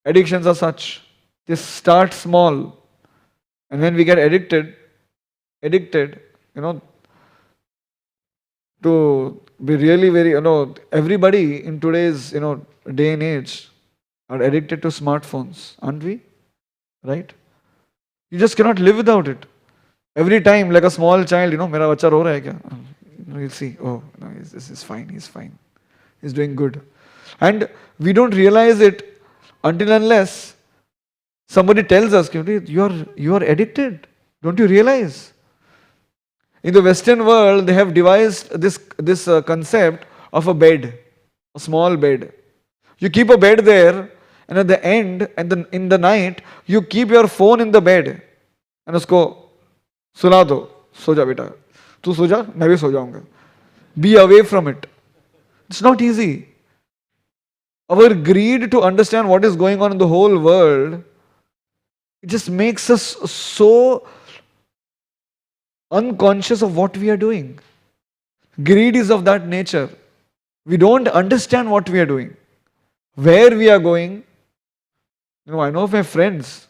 Addictions are such. They start small, and when we get addicted, to be really very, everybody in today's, day and age are addicted to smartphones, aren't we? Right? You just cannot live without it. Every time, like a small child, मेरा बच्चा रो रहा है क्या? You'll see, oh, no, this is fine, he's fine. He's doing good. And we don't realize it until unless somebody tells us, you are addicted. Don't you realize? In the Western world, they have devised this concept of a bed, a small bed. You keep a bed there, and at the end, in the night, you keep your phone in the bed. And usko सुला दो, सो जा बेटा, तू सो जा, मैं भी सो जाऊंगा. be away from it. It's not easy. Our greed to understand what is going on in the whole world, it just makes us so unconscious of what we are doing. Greed is of that nature. We don't understand what we are doing, where we are going. I know of my friends,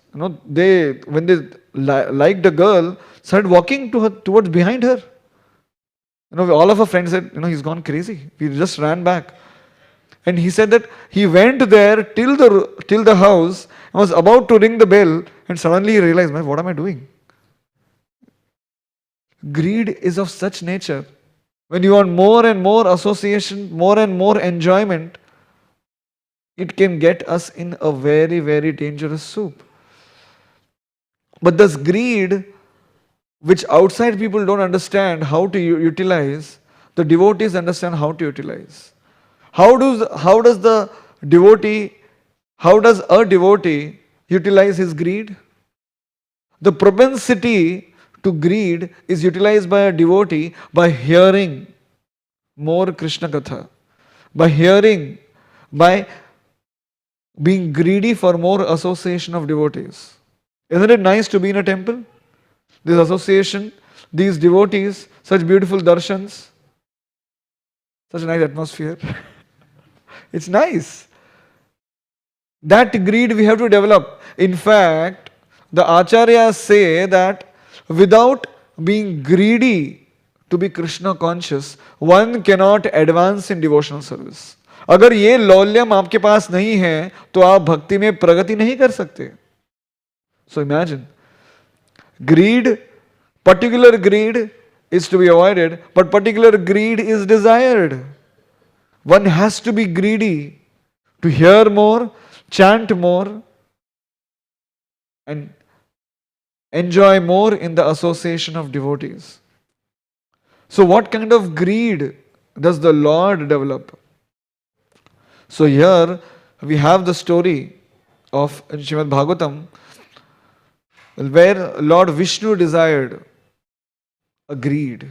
they, when they liked a girl, started walking to her, towards behind her. All of our friends said, he's gone crazy. We just ran back. And he said that he went there till the house and was about to ring the bell, and suddenly he realized, man, what am I doing? Greed is of such nature. When you want more and more association, more and more enjoyment, it can get us in a very, very dangerous soup. But this greed, which outside people don't understand how to utilize, the devotees understand how to utilize. How does a devotee utilize his greed? The propensity to greed is utilized by a devotee by hearing more Krishna Katha, by being greedy for more association of devotees. Isn't it nice to be in a temple? This association, these devotees, such beautiful darshans, such a nice atmosphere. It's nice. That greed we have to develop. In fact, the acharyas say that without being greedy to be Krishna conscious, one cannot advance in devotional service. अगर ये लौल्यम आपके पास नहीं है तो आप भक्ति में प्रगति नहीं कर सकते. So imagine, greed, particular greed is to be avoided, but particular greed is desired. One has to be greedy to hear more, chant more, and enjoy more in the association of devotees. So what kind of greed does the Lord develop? So here we have the story of Srimad Bhagavatam, where Lord Vishnu desired a greed.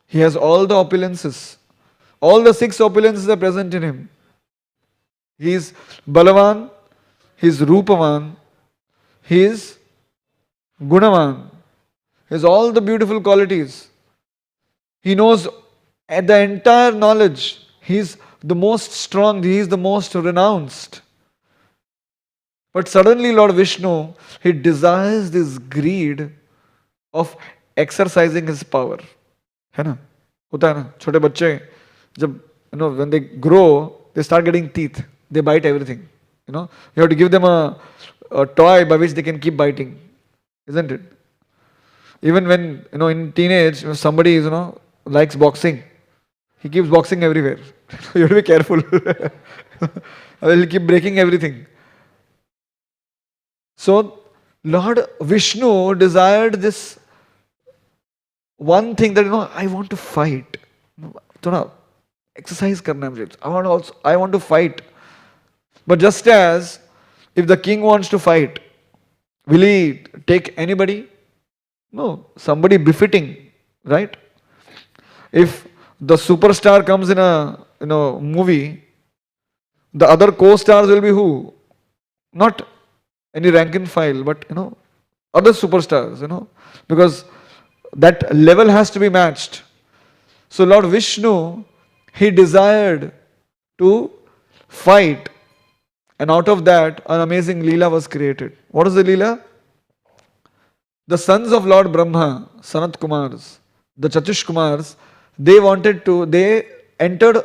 He has all the opulences. All the 6 opulences are present in him. He is Balavan, he is Rupavan, he is Gunavan. He has all the beautiful qualities. He knows the entire knowledge. He is the most strong, he is the most renounced. But suddenly Lord Vishnu, he desires this greed of exercising his power. है ना? होता है ना? छोटे बच्चे जब when they grow, they start getting teeth. They bite everything. You have to give them a toy by which they can keep biting, isn't it? Even when in teenage, if somebody likes boxing, he keeps boxing everywhere. You have to be careful. He'll keep breaking everything. So Lord Vishnu desired this one thing that I want to fight. Exercise karna hai. I want to fight. But just as if the king wants to fight, will he take anybody? No, somebody befitting, right? If the superstar comes in a movie, the other co-stars will be who? Not any rank and file, but other superstars, because that level has to be matched. So Lord Vishnu, he desired to fight, and out of that an amazing Leela was created. What is the Leela? The sons of Lord Brahma, Sanat Kumars, the Chatush Kumars, they entered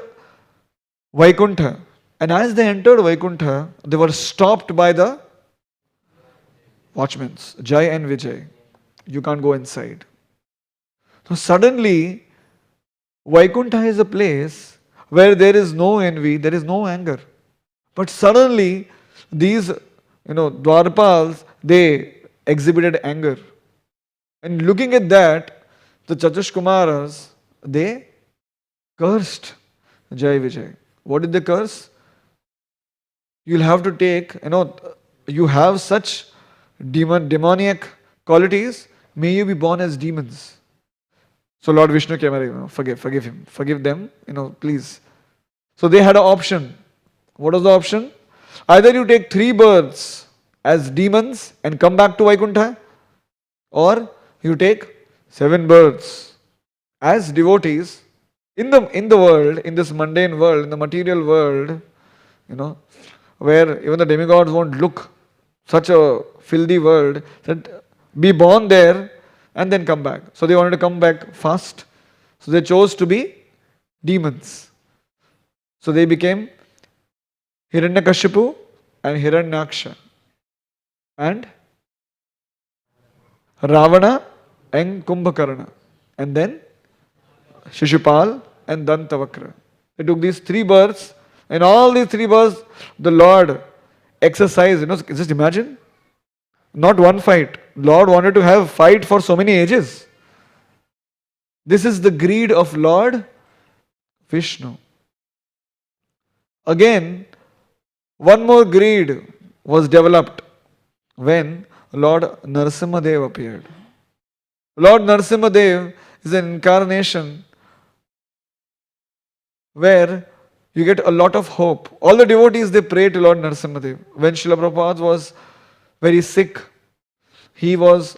Vaikuntha. And as they entered Vaikuntha, they were stopped by the watchmen, Jai and Vijay. You can't go inside. So suddenly, Vaikuntha is a place where there is no envy, there is no anger. But suddenly, these Dwarpals, they exhibited anger. And looking at that, the Chatush Kumaras, they cursed Jai Vijay. What did they curse? You'll have to take, you have such demoniac qualities, may you be born as demons. So Lord Vishnu came and forgive him, forgive them, please. So they had an option. What was the option? Either you take 3 births as demons and come back to Vaikuntha, or you take 7 births as devotees in the world, in this mundane world, in the material world, where even the demigods won't look, such a filthy world, that be born there and then come back. So they wanted to come back fast. So they chose to be demons. So they became Hiranyakashipu and Hiranyaksha and Ravana and Kumbhakarna, and then Shishupal and Dantavakra. They took these 3 births, and all these 3 births the Lord exercised. Just imagine, not one fight. Lord wanted to have fight for so many ages. This is the greed of Lord Vishnu. Again, one more greed was developed when Lord Narasimhadev appeared. Lord Narasimhadev is an incarnation where you get a lot of hope. All the devotees, they pray to Lord Narasimhadev. When Srila Prabhupada was very sick, he was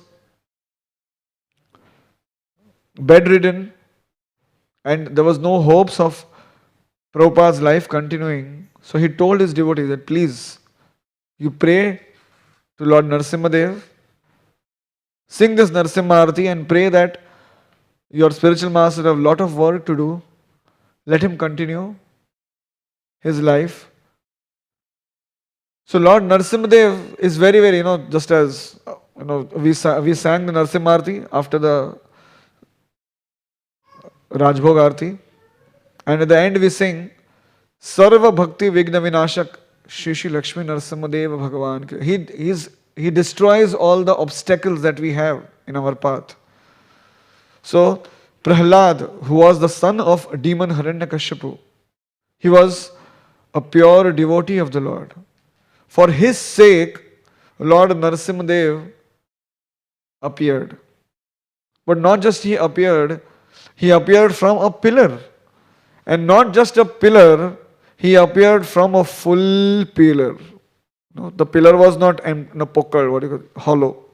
bedridden, and there was no hopes of Prabhupada's life continuing. So he told his devotees that please, you pray to Lord Narasimhadev, sing this Narasimha Arati and pray that your spiritual master have a lot of work to do. Let him continue his life. So Lord Narasimhadev is very, very, just as, we sang the Narasimha Arati after the Rajbhog Arati. And at the end we sing, Sarva Bhakti Vigna Vinashak Shri Shri Lakshmi Narasimhadev Bhagavan. He destroys all the obstacles that we have in our path. So Prahlad, who was the son of demon Hiranyakashipu, he was a pure devotee of the Lord. For his sake, Lord Narasimhadev appeared. But not just he appeared from a pillar. And not just a pillar, he appeared from a full pillar. The pillar was not hollow.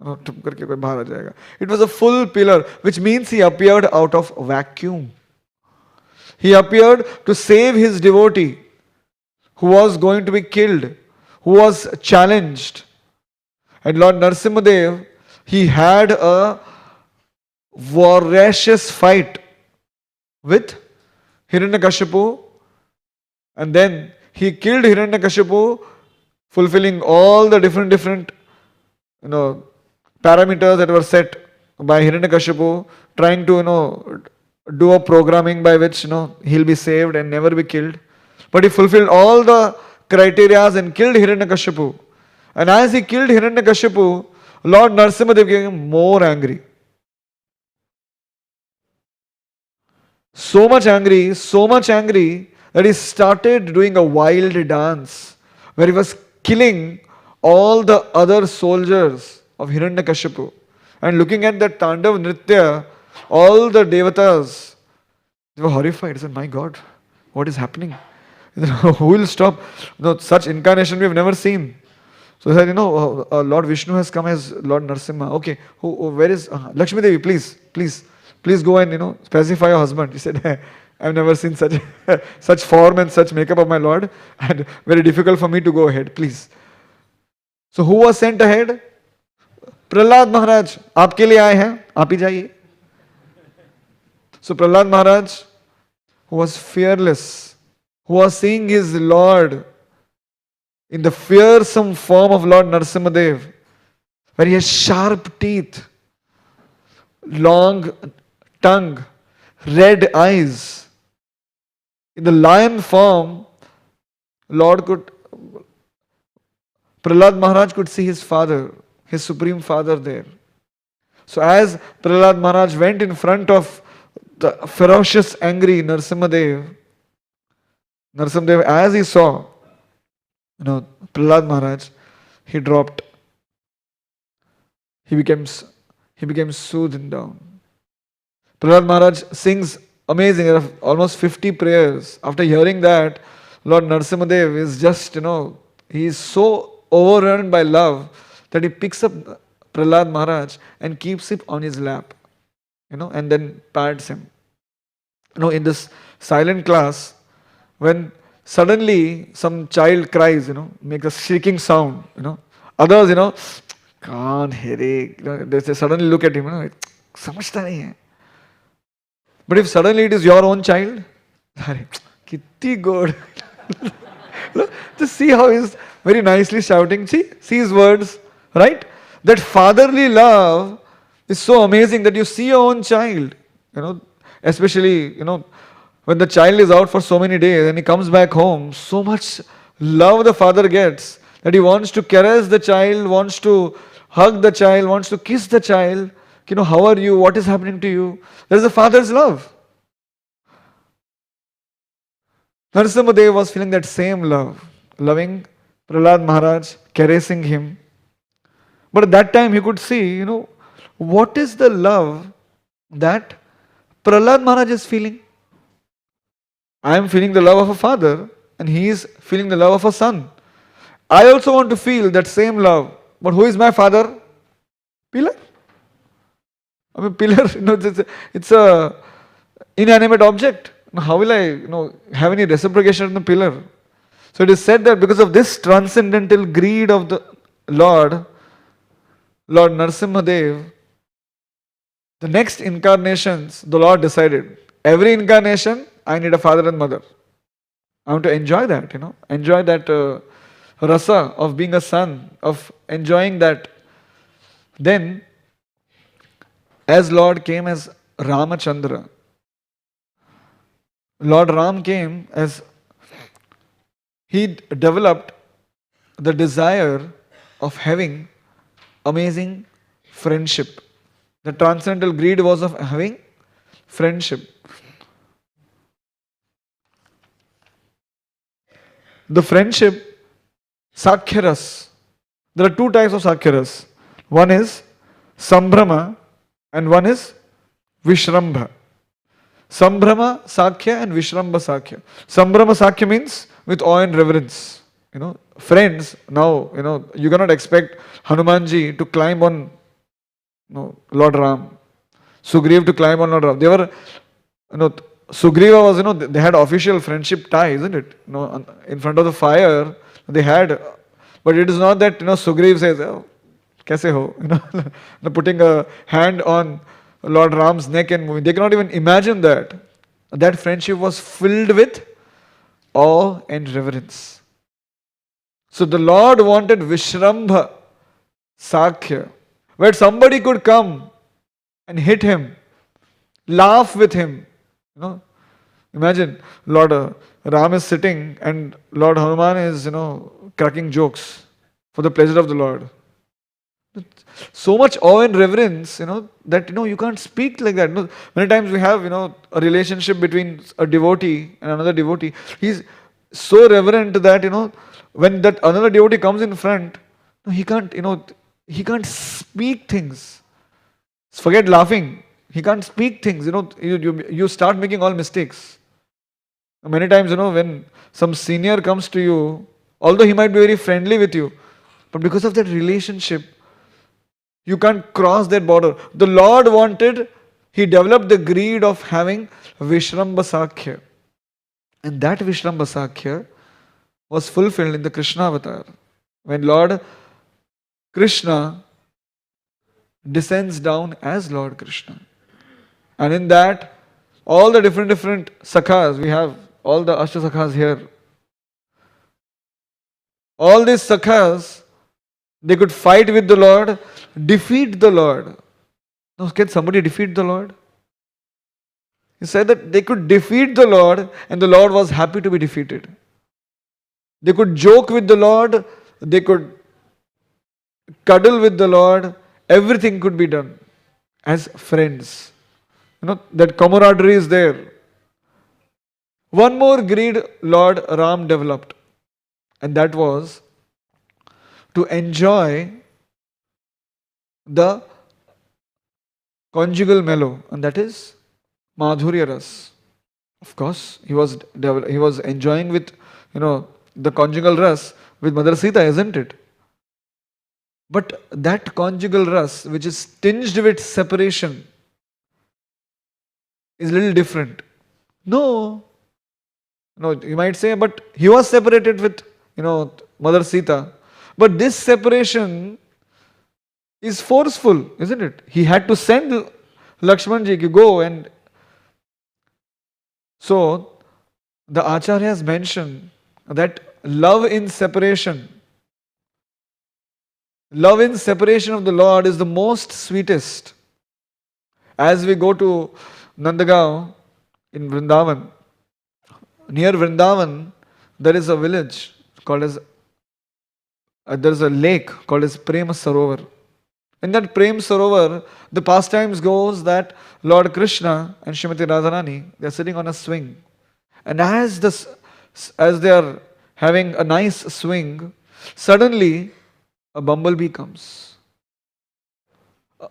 It was a full pillar, which means he appeared out of vacuum. He appeared to save his devotee who was going to be killed, who was challenged. And Lord Narasimhadev, he had a voracious fight with Hiranyakashipu, and then he killed Hiranyakashipu, fulfilling all the different parameters that were set by Hiranyakashipu, trying to do a programming by which he'll be saved and never be killed. But he fulfilled all the criteria and killed Hiranyakashipu. And as he killed Hiranyakashipu, Lord Narasimhadev became more angry. So much angry that he started doing a wild dance where he was killing all the other soldiers of Hiranyakashipu. And looking at that Tandav Nritya, all the devatas, they were horrified. They said, my God, what is happening? Who will stop? Such incarnation we have never seen. So they said, Lord Vishnu has come as Lord Narasimha. Okay, where is Lakshmi Devi? Please go and specify your husband. He said, I've never seen such form and such makeup of my Lord, and very difficult for me to go ahead. Please. So who was sent ahead? Prahlad Maharaj. आपके लिए आए हैं, आप ही जाइए. So Prahlad Maharaj, who was fearless, who was seeing his Lord in the fearsome form of Lord Narasimhadev, where he has sharp teeth, long tongue, red eyes. In the lion form, Prahlad Maharaj could see his father, his supreme father there. So as Prahlad Maharaj went in front of the ferocious, angry Narasimhadev, as he saw, Prahlad Maharaj, he dropped. He became soothed down. Prahlad Maharaj sings amazing, there are almost 50 prayers. After hearing that, Lord Narasimhadev is just, he is so overwhelmed by love that he picks up Prahlad Maharaj and keeps him on his lap, and then pats him. In this silent class, when suddenly some child cries, makes a shrieking sound, others, can't hear it. They say, suddenly look at him, समझता नहीं है. But if suddenly it is your own child, kitty good. Just see how he's very nicely shouting. See his words, right? That fatherly love is so amazing that you see your own child, especially, when the child is out for so many days and he comes back home, so much love the father gets that he wants to caress the child, wants to hug the child, wants to kiss the child. How are you? What is happening to you? That is the father's love. Narasimhadev was feeling that same love, loving Prahlad Maharaj, caressing him. But at that time he could see, what is the love that Prahlad Maharaj is feeling. I am feeling the love of a father and he is feeling the love of a son. I also want to feel that same love. But who is my father? Pillar. I mean, pillar, it's a inanimate object. How will I, have any reciprocation in the pillar? So it is said that because of this transcendental greed of the Lord Narasimhadev, the next incarnations, the Lord decided, every incarnation, I need a father and mother. I want to enjoy that, enjoy that rasa of being a son, of enjoying that. Then, as Lord came as Ramachandra, Lord Ram came as he developed the desire of having amazing friendship. The transcendental greed was of having friendship. The friendship, Sakhyaras. There are two types of Sakhyaras. One is Sambhrama and one is Vishrambha. Sambhrama Sakhya and Vishrambha Sakhya. Sambhrama Sakhya means with awe and reverence. Friends, now, you cannot expect Hanumanji to climb on Lord Ram. Sugriva to climb on Lord Ram. They were, Sugriva was, they had official friendship tie, isn't it? In front of the fire, they had, but it is not that, Sugriva says, oh, kaise ho? Putting a hand on Lord Ram's neck and moving. They cannot even imagine that. That friendship was filled with awe and reverence. So the Lord wanted Vishrambha Sakhya, where somebody could come and hit him, laugh with him. Imagine Lord Ram is sitting and Lord Hanuman is, cracking jokes for the pleasure of the Lord. So much awe and reverence, that, you can't speak like that. Many times we have, a relationship between a devotee and another devotee. He's so reverent that, when that another devotee comes in front, he can't, he can't speak things. Forget laughing. He can't speak things, you start making all mistakes. Many times, when some senior comes to you, although he might be very friendly with you, but because of that relationship, you can't cross that border. The Lord wanted, he developed the greed of having Vishrambha Sakhya. And that Vishrambha Sakhya was fulfilled in the Krishna avatar. When Lord Krishna descends down as Lord Krishna. And in that, all the different sakhas, we have all the Ashta sakhas here. All these sakhas, they could fight with the Lord, defeat the Lord. Now, can somebody defeat the Lord? He said that they could defeat the Lord and the Lord was happy to be defeated. They could joke with the Lord, they could cuddle with the Lord, everything could be done as friends. That camaraderie is there. One more greed Lord Ram developed, and that was to enjoy the conjugal mellow, and that is Madhurya ras. Of course, he was enjoying with, the conjugal ras with Mother Sita, isn't it? But that conjugal ras, which is tinged with separation, is a little different. No, no, you might say, but he was separated with, Mother Sita. But this separation is forceful, isn't it? He had to send Lakshmanji to go, and so the Acharyas mention that love in separation of the Lord is the most sweetest. As we go to Nandagaon in Vrindavan, near Vrindavan, there is a village called as, there is a lake called as Prem Sarovar. In that Prem Sarovar, the pastimes goes that Lord Krishna and Srimati Radharani, they are sitting on a swing. And as they are having a nice swing, suddenly a bumblebee comes.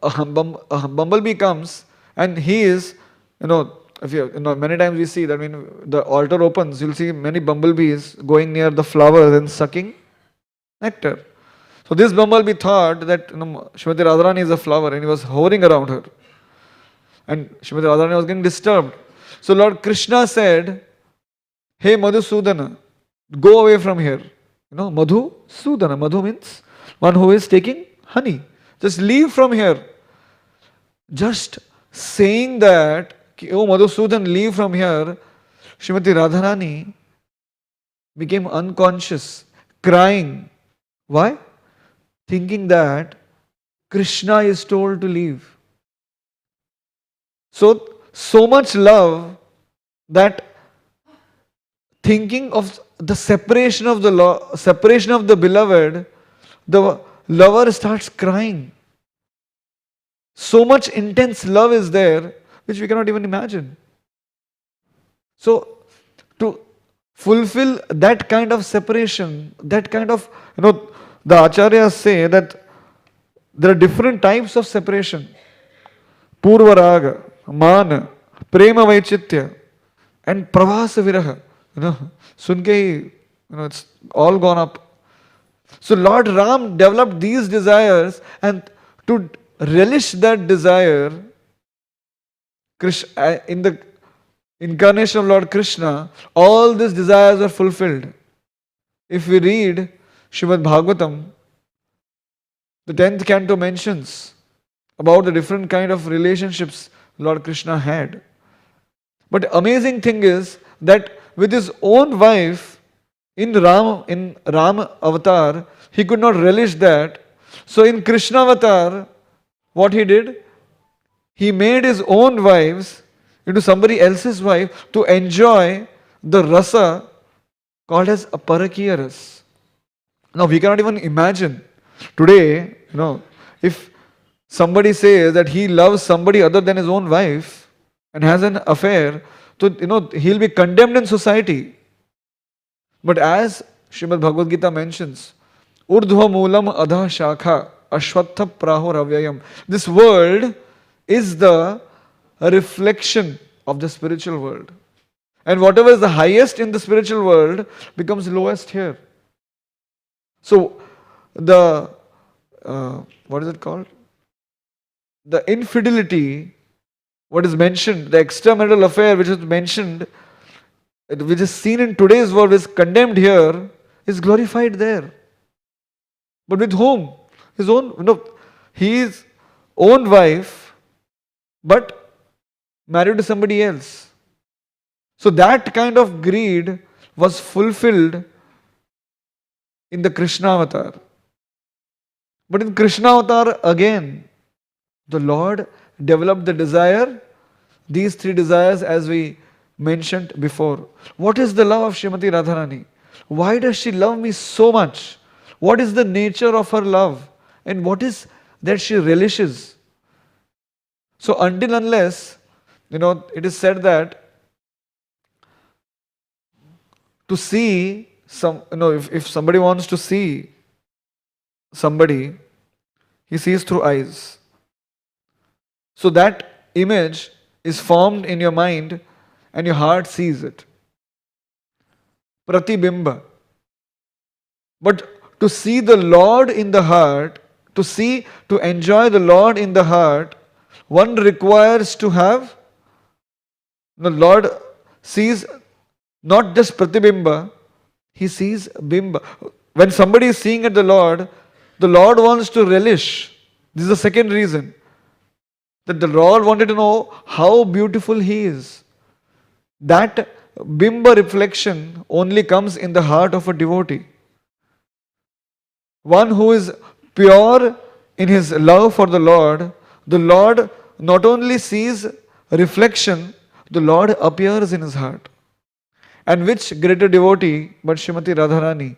A bumblebee comes, and he is, if many times we see that when the altar opens, you'll see many bumblebees going near the flowers and sucking nectar. So this bumblebee thought that Srimati Radharani is a flower, and he was hovering around her. And Srimati Radharani was getting disturbed. So Lord Krishna said, "Hey Madhusudana, go away from here." Madhusudana. Madhu means one who is taking honey. Just leave from here. Just saying that, "Oh Madhusudan, leave from here," Srimati Radharani became unconscious, crying. Why? Thinking that Krishna is told to leave. So much love that thinking of the separation of the beloved, the lover starts crying. So much intense love is there, which we cannot even imagine. So, to fulfill that kind of separation, that kind of, the acharyas say that there are different types of separation. Purva raga, mana, prema vaichitya, and pravasa viraha. Sunke, it's all gone up. So Lord Ram developed these desires, and to relish that desire, in the incarnation of Lord Krishna, all these desires are fulfilled. If we read Srimad Bhagavatam, the 10th canto mentions about the different kind of relationships Lord Krishna had. But the amazing thing is that with his own wife in Ram avatar, he could not relish that. So in Krishna avatar, what he did? He made his own wives into somebody else's wife to enjoy the rasa called as a parakiya ras. Now we cannot even imagine today, if somebody says that he loves somebody other than his own wife and has an affair, so he'll be condemned in society. But as Srimad Bhagavad Gita mentions, Urdhva Moolam Adha Shakha Ashwatha Prahor Avyayam. This world is the reflection of the spiritual world. And whatever is the highest in the spiritual world becomes lowest here. So the what is it called? The infidelity, what is mentioned, the extramarital affair which is mentioned, which is seen in today's world, is condemned here, is glorified there. But with whom? His own, his own wife, but married to somebody else. So that kind of greed was fulfilled in the Krishna avatar. But in Krishna avatar again, the Lord developed the desire, these three desires as we mentioned before. What is the love of Srimati Radharani? Why does she love me so much? What is the nature of her love? And what is that she relishes? So until unless, it is said that to see if somebody wants to see somebody, he sees through eyes. So that image is formed in your mind and your heart sees it. Pratibimba. But to see the Lord in the heart, to enjoy the Lord in the heart, one requires to have, the Lord sees not just Pratibimba, He sees Bimba. When somebody is seeing at the Lord wants to relish. This is the second reason. That the Lord wanted to know how beautiful He is. That Bimba reflection only comes in the heart of a devotee. One who is pure in his love for the Lord not only sees reflection, the Lord appears in his heart. And which greater devotee but Srimati Radharani,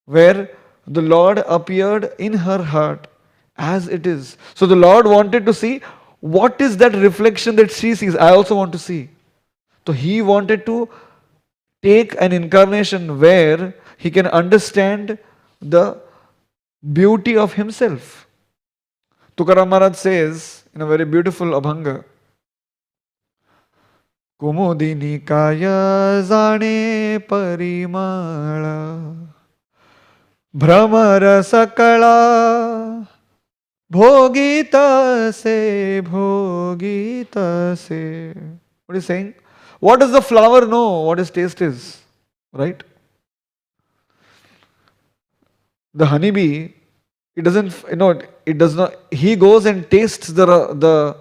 where the Lord appeared in her heart as it is. So the Lord wanted to see what is that reflection that she sees. I also want to see. So He wanted to take an incarnation where He can understand the beauty of Himself. Tukaram Maharaj says in a very beautiful Abhanga, Kumudini kaya zane parimala Brahmara sakala Bhogita se. What is he saying? What does the flower know? What its taste is? Right? The honeybee, it does not, he goes and tastes the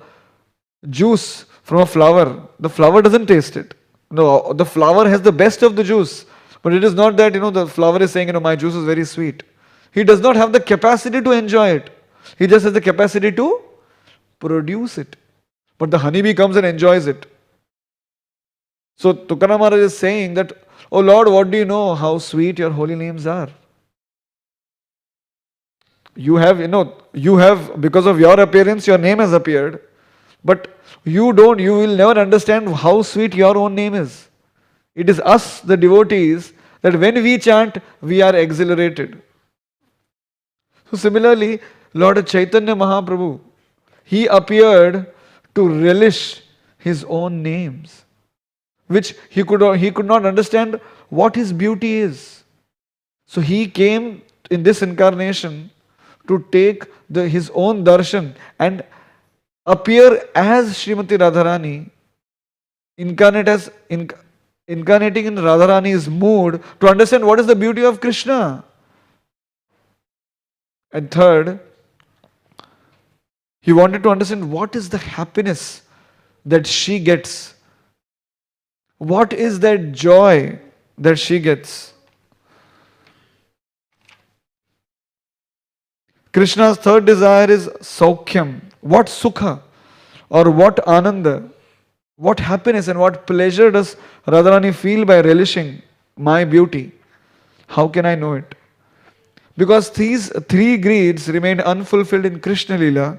juice from a flower. The flower doesn't taste it. No, the flower has the best of the juice. But it is not that, the flower is saying, my juice is very sweet. He does not have the capacity to enjoy it. He just has the capacity to produce it. But the honeybee comes and enjoys it. So Tukaram Maharaj is saying that, oh Lord, what do you know how sweet your holy names are? You have, because of your appearance, your name has appeared. But you will never understand how sweet your own name is. It is us, the devotees, that when we chant, we are exhilarated. So similarly, Lord Chaitanya Mahaprabhu, He appeared to relish His own names, which he could not understand what His beauty is. So He came in this incarnation to take His own darshan and appear as Srimati Radharani, incarnating in Radharani's mood to understand what is the beauty of Krishna. And third, He wanted to understand what is the happiness that she gets. What is that joy that she gets? Krishna's third desire is Saukhyam. What Sukha or what Ananda, what happiness and what pleasure does Radharani feel by relishing my beauty? How can I know it? Because these three greeds remained unfulfilled in Krishna Lila.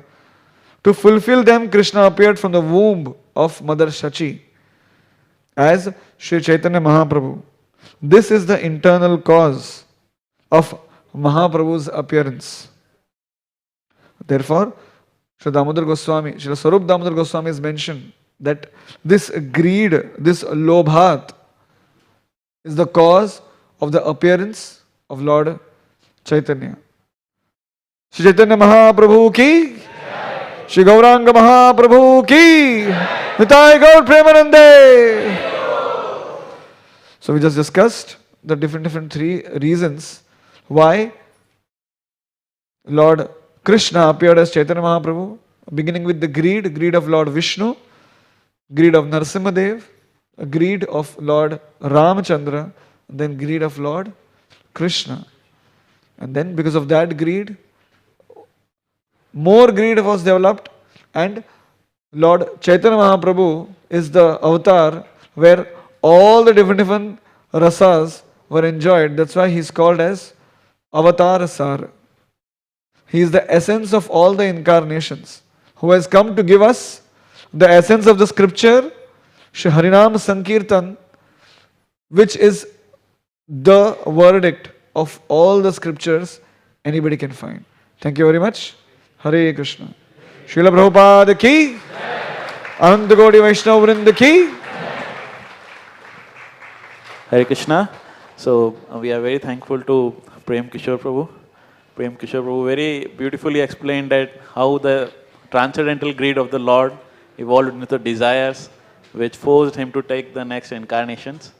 To fulfill them, Krishna appeared from the womb of Mother Shachi as Sri Chaitanya Mahaprabhu. This is the internal cause of Mahaprabhu's appearance. Therefore, Sri Swarup Damodar Goswami has mentioned that this greed, this lobhat, is the cause of the appearance of Lord Chaitanya. Sri Chaitanya Mahaprabhu ki, Sri Gauranga Mahaprabhu ki, Nitai Gaur Premanande. So we just discussed the different three reasons why Lord Krishna appeared as Chaitanya Mahaprabhu, beginning with the greed of Lord Vishnu, greed of Narasimhadev, greed of Lord Ramachandra, then greed of Lord Krishna. And then because of that greed, more greed was developed, and Lord Chaitanya Mahaprabhu is the avatar where all the different rasas were enjoyed. That's why he is called as Avatar Sar. He is the essence of all the incarnations, who has come to give us the essence of the scripture, Shri Harinam Sankirtan, which is the verdict of all the scriptures anybody can find. Thank you very much. Hare Krishna. Srila Prabhupada ki. Ananta Gaudi Vaishnava Vrinda ki. Hare Krishna. So we are very thankful to Prem Kishor Prabhu. Prem Kishor Prabhu very beautifully explained that how the transcendental greed of the Lord evolved into the desires which forced him to take the next incarnations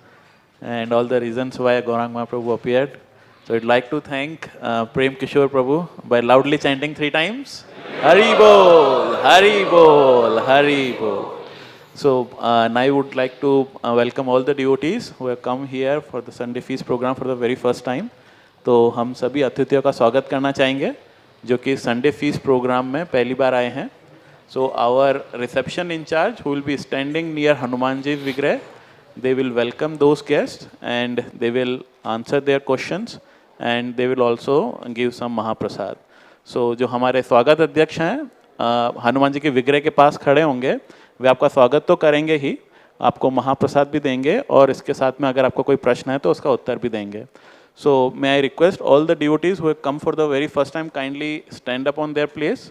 and all the reasons why Gaurang Mahaprabhu appeared. So I'd like to thank Prem Kishor Prabhu by loudly chanting 3 times. Hari Bol, Hari Bol, Hari Bol. So and I would like to welcome all the devotees who have come here for the Sunday Feast program for the very first time. तो हम सभी अतिथियों का स्वागत करना चाहेंगे जो कि संडे फीस्ट प्रोग्राम में पहली बार आए हैं. So our reception in charge who will be standing near Hanumanji's Vigrah, they will welcome those guests and they will answer their questions and they will also give some Mahaprasad. So जो हमारे स्वागत अध्यक्ष हैं हनुमान जी के विग्रह के पास खड़े होंगे वे आपका स्वागत तो करेंगे ही, आपको महाप्रसाद भी देंगे और इसके साथ में अगर आपको कोई प्रश्न है तो उसका उत्तर भी देंगे. So may I request all the devotees who have come for the very first time kindly stand up on their place.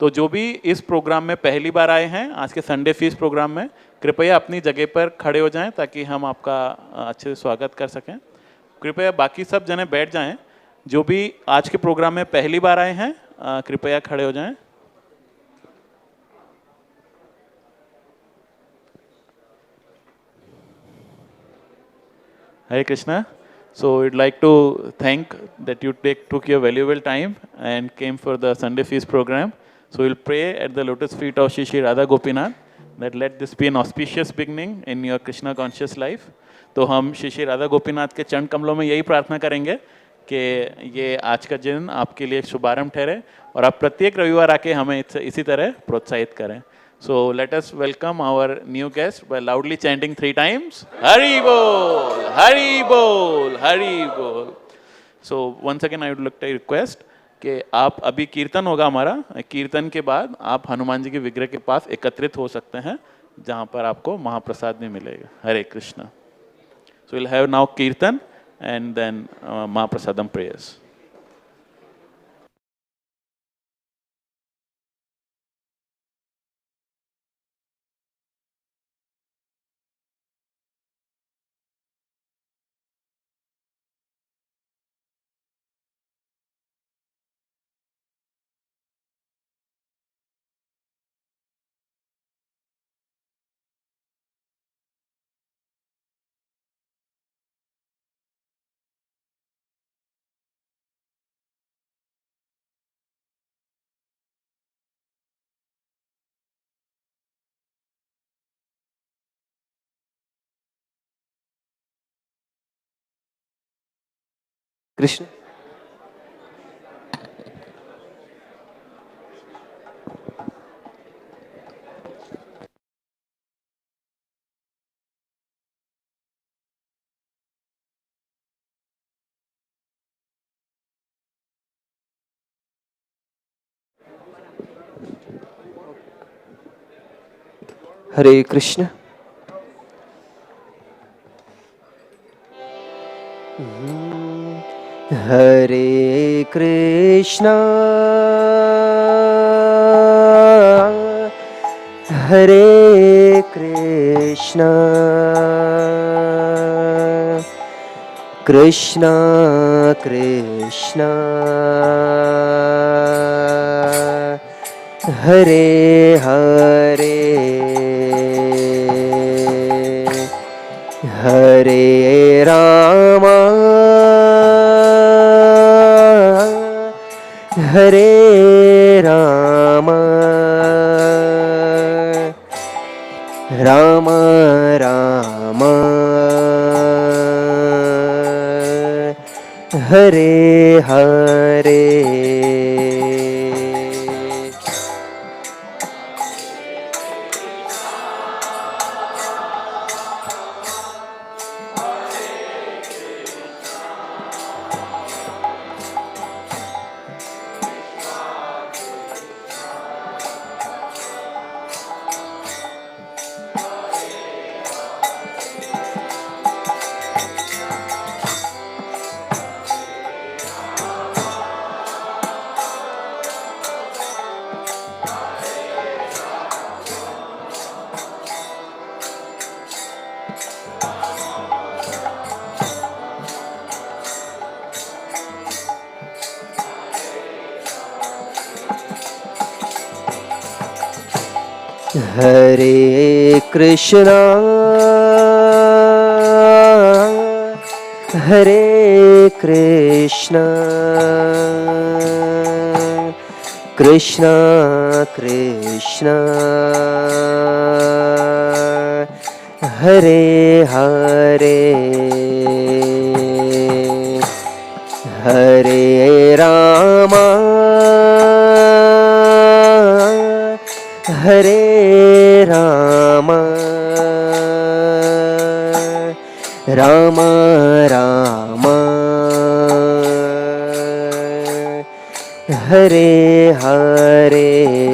तो जो भी इस प्रोग्राम में पहली बार आए हैं आज के संडे फीस्ट प्रोग्राम में कृपया अपनी जगह पर खड़े हो जाएं ताकि हम आपका अच्छे से स्वागत कर सकें. कृपया बाकी सब जने बैठ जाएं. जो भी आज के प्रोग्राम में पहली बार आए हैं कृपया खड़े हो जाएं. Hare Krishna. So we'd like to thank that you took your valuable time and came for the Sunday Feast program. So we'll pray at the lotus feet of Shri Radha Gopinath that let this be an auspicious beginning in your Krishna conscious life. तो हम श्री राधा गोपीनाथ के चरण कमलों में यही प्रार्थना करेंगे कि ये आज का दिन आपके लिए एक शुभारंभ ठहरे और आप प्रत्येक रविवार आके हमें इसी तरह प्रोत्साहित करें. So let us welcome our new guest by loudly chanting 3 times. Hari Bol, Hari Bol, Hari Bol. So once again I would like to request कि आप अभी कीर्तन होगा हमारा, कीर्तन के बाद आप हनुमान जी के विग्रह के पास एकत्रित हो सकते हैं जहाँ पर आपको महाप्रसाद भी मिलेगा. हरे Krishna. So we'll have now kirtan and then Mahaprasadam prayers. Krishna. Hare Krishna. Hare Krishna Hare Krishna Krishna Krishna Hare Hare Hare Rama Hare Ram Ram Ram Hare Hare. Hare Krishna, Hare Krishna, Krishna Krishna, Hare Hare, Hare Rama, Hare Rama, Rama Rama, Hare Hare.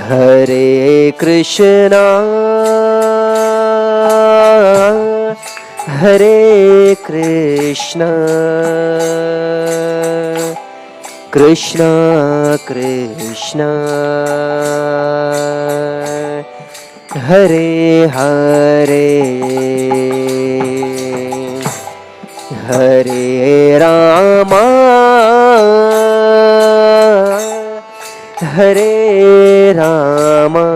Hare Krishna, Hare Krishna, Krishna Krishna, Hare Hare, Hare Rama, Hare Rama,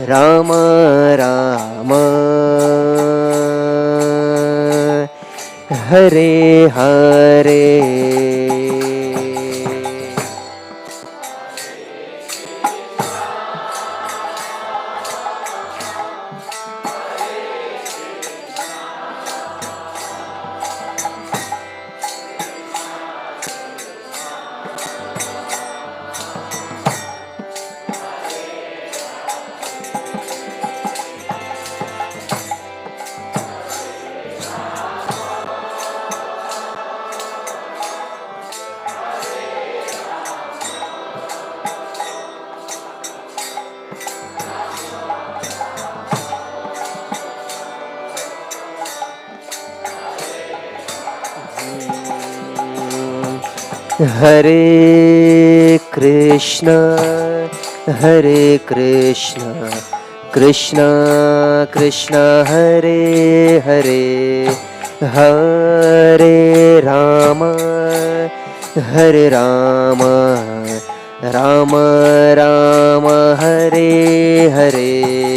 Rama Rama, Hare Hare. Hare Krishna, Hare Krishna, Krishna Krishna, Hare Hare, Hare Rama, Hare Rama, Rama Rama, Hare Hare.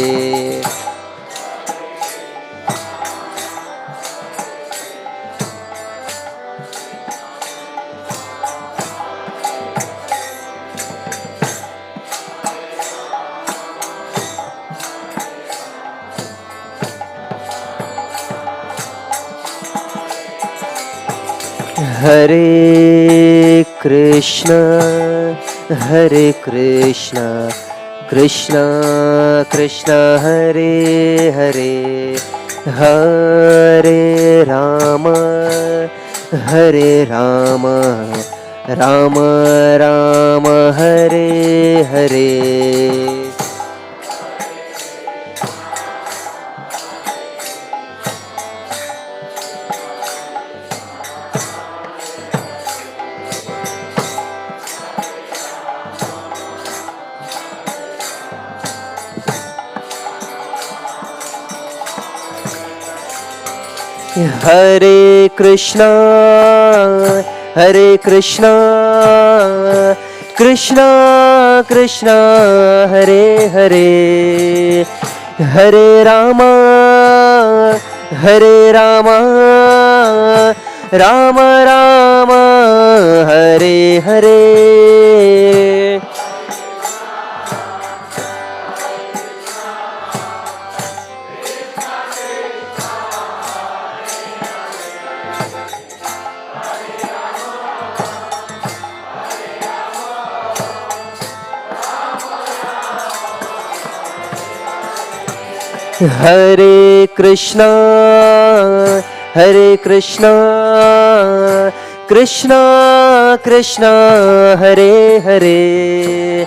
Hare Krishna, Hare Krishna, Krishna Krishna, Hare Hare, Hare Rama, Hare Rama, Rama Rama, Hare Hare. Hare Krishna, Hare Krishna, Krishna Krishna, Hare Hare, Hare Rama, Hare Rama, Rama Rama, Hare Hare. Hare Krishna, Hare Krishna, Krishna Krishna, Hare Hare,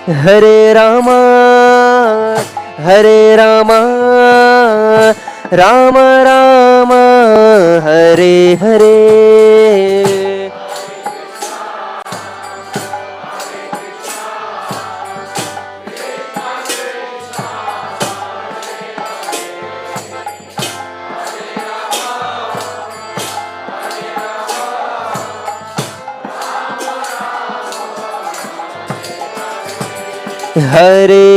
Hare Rama, Hare Rama, Rama Rama, Hare Hare. Hare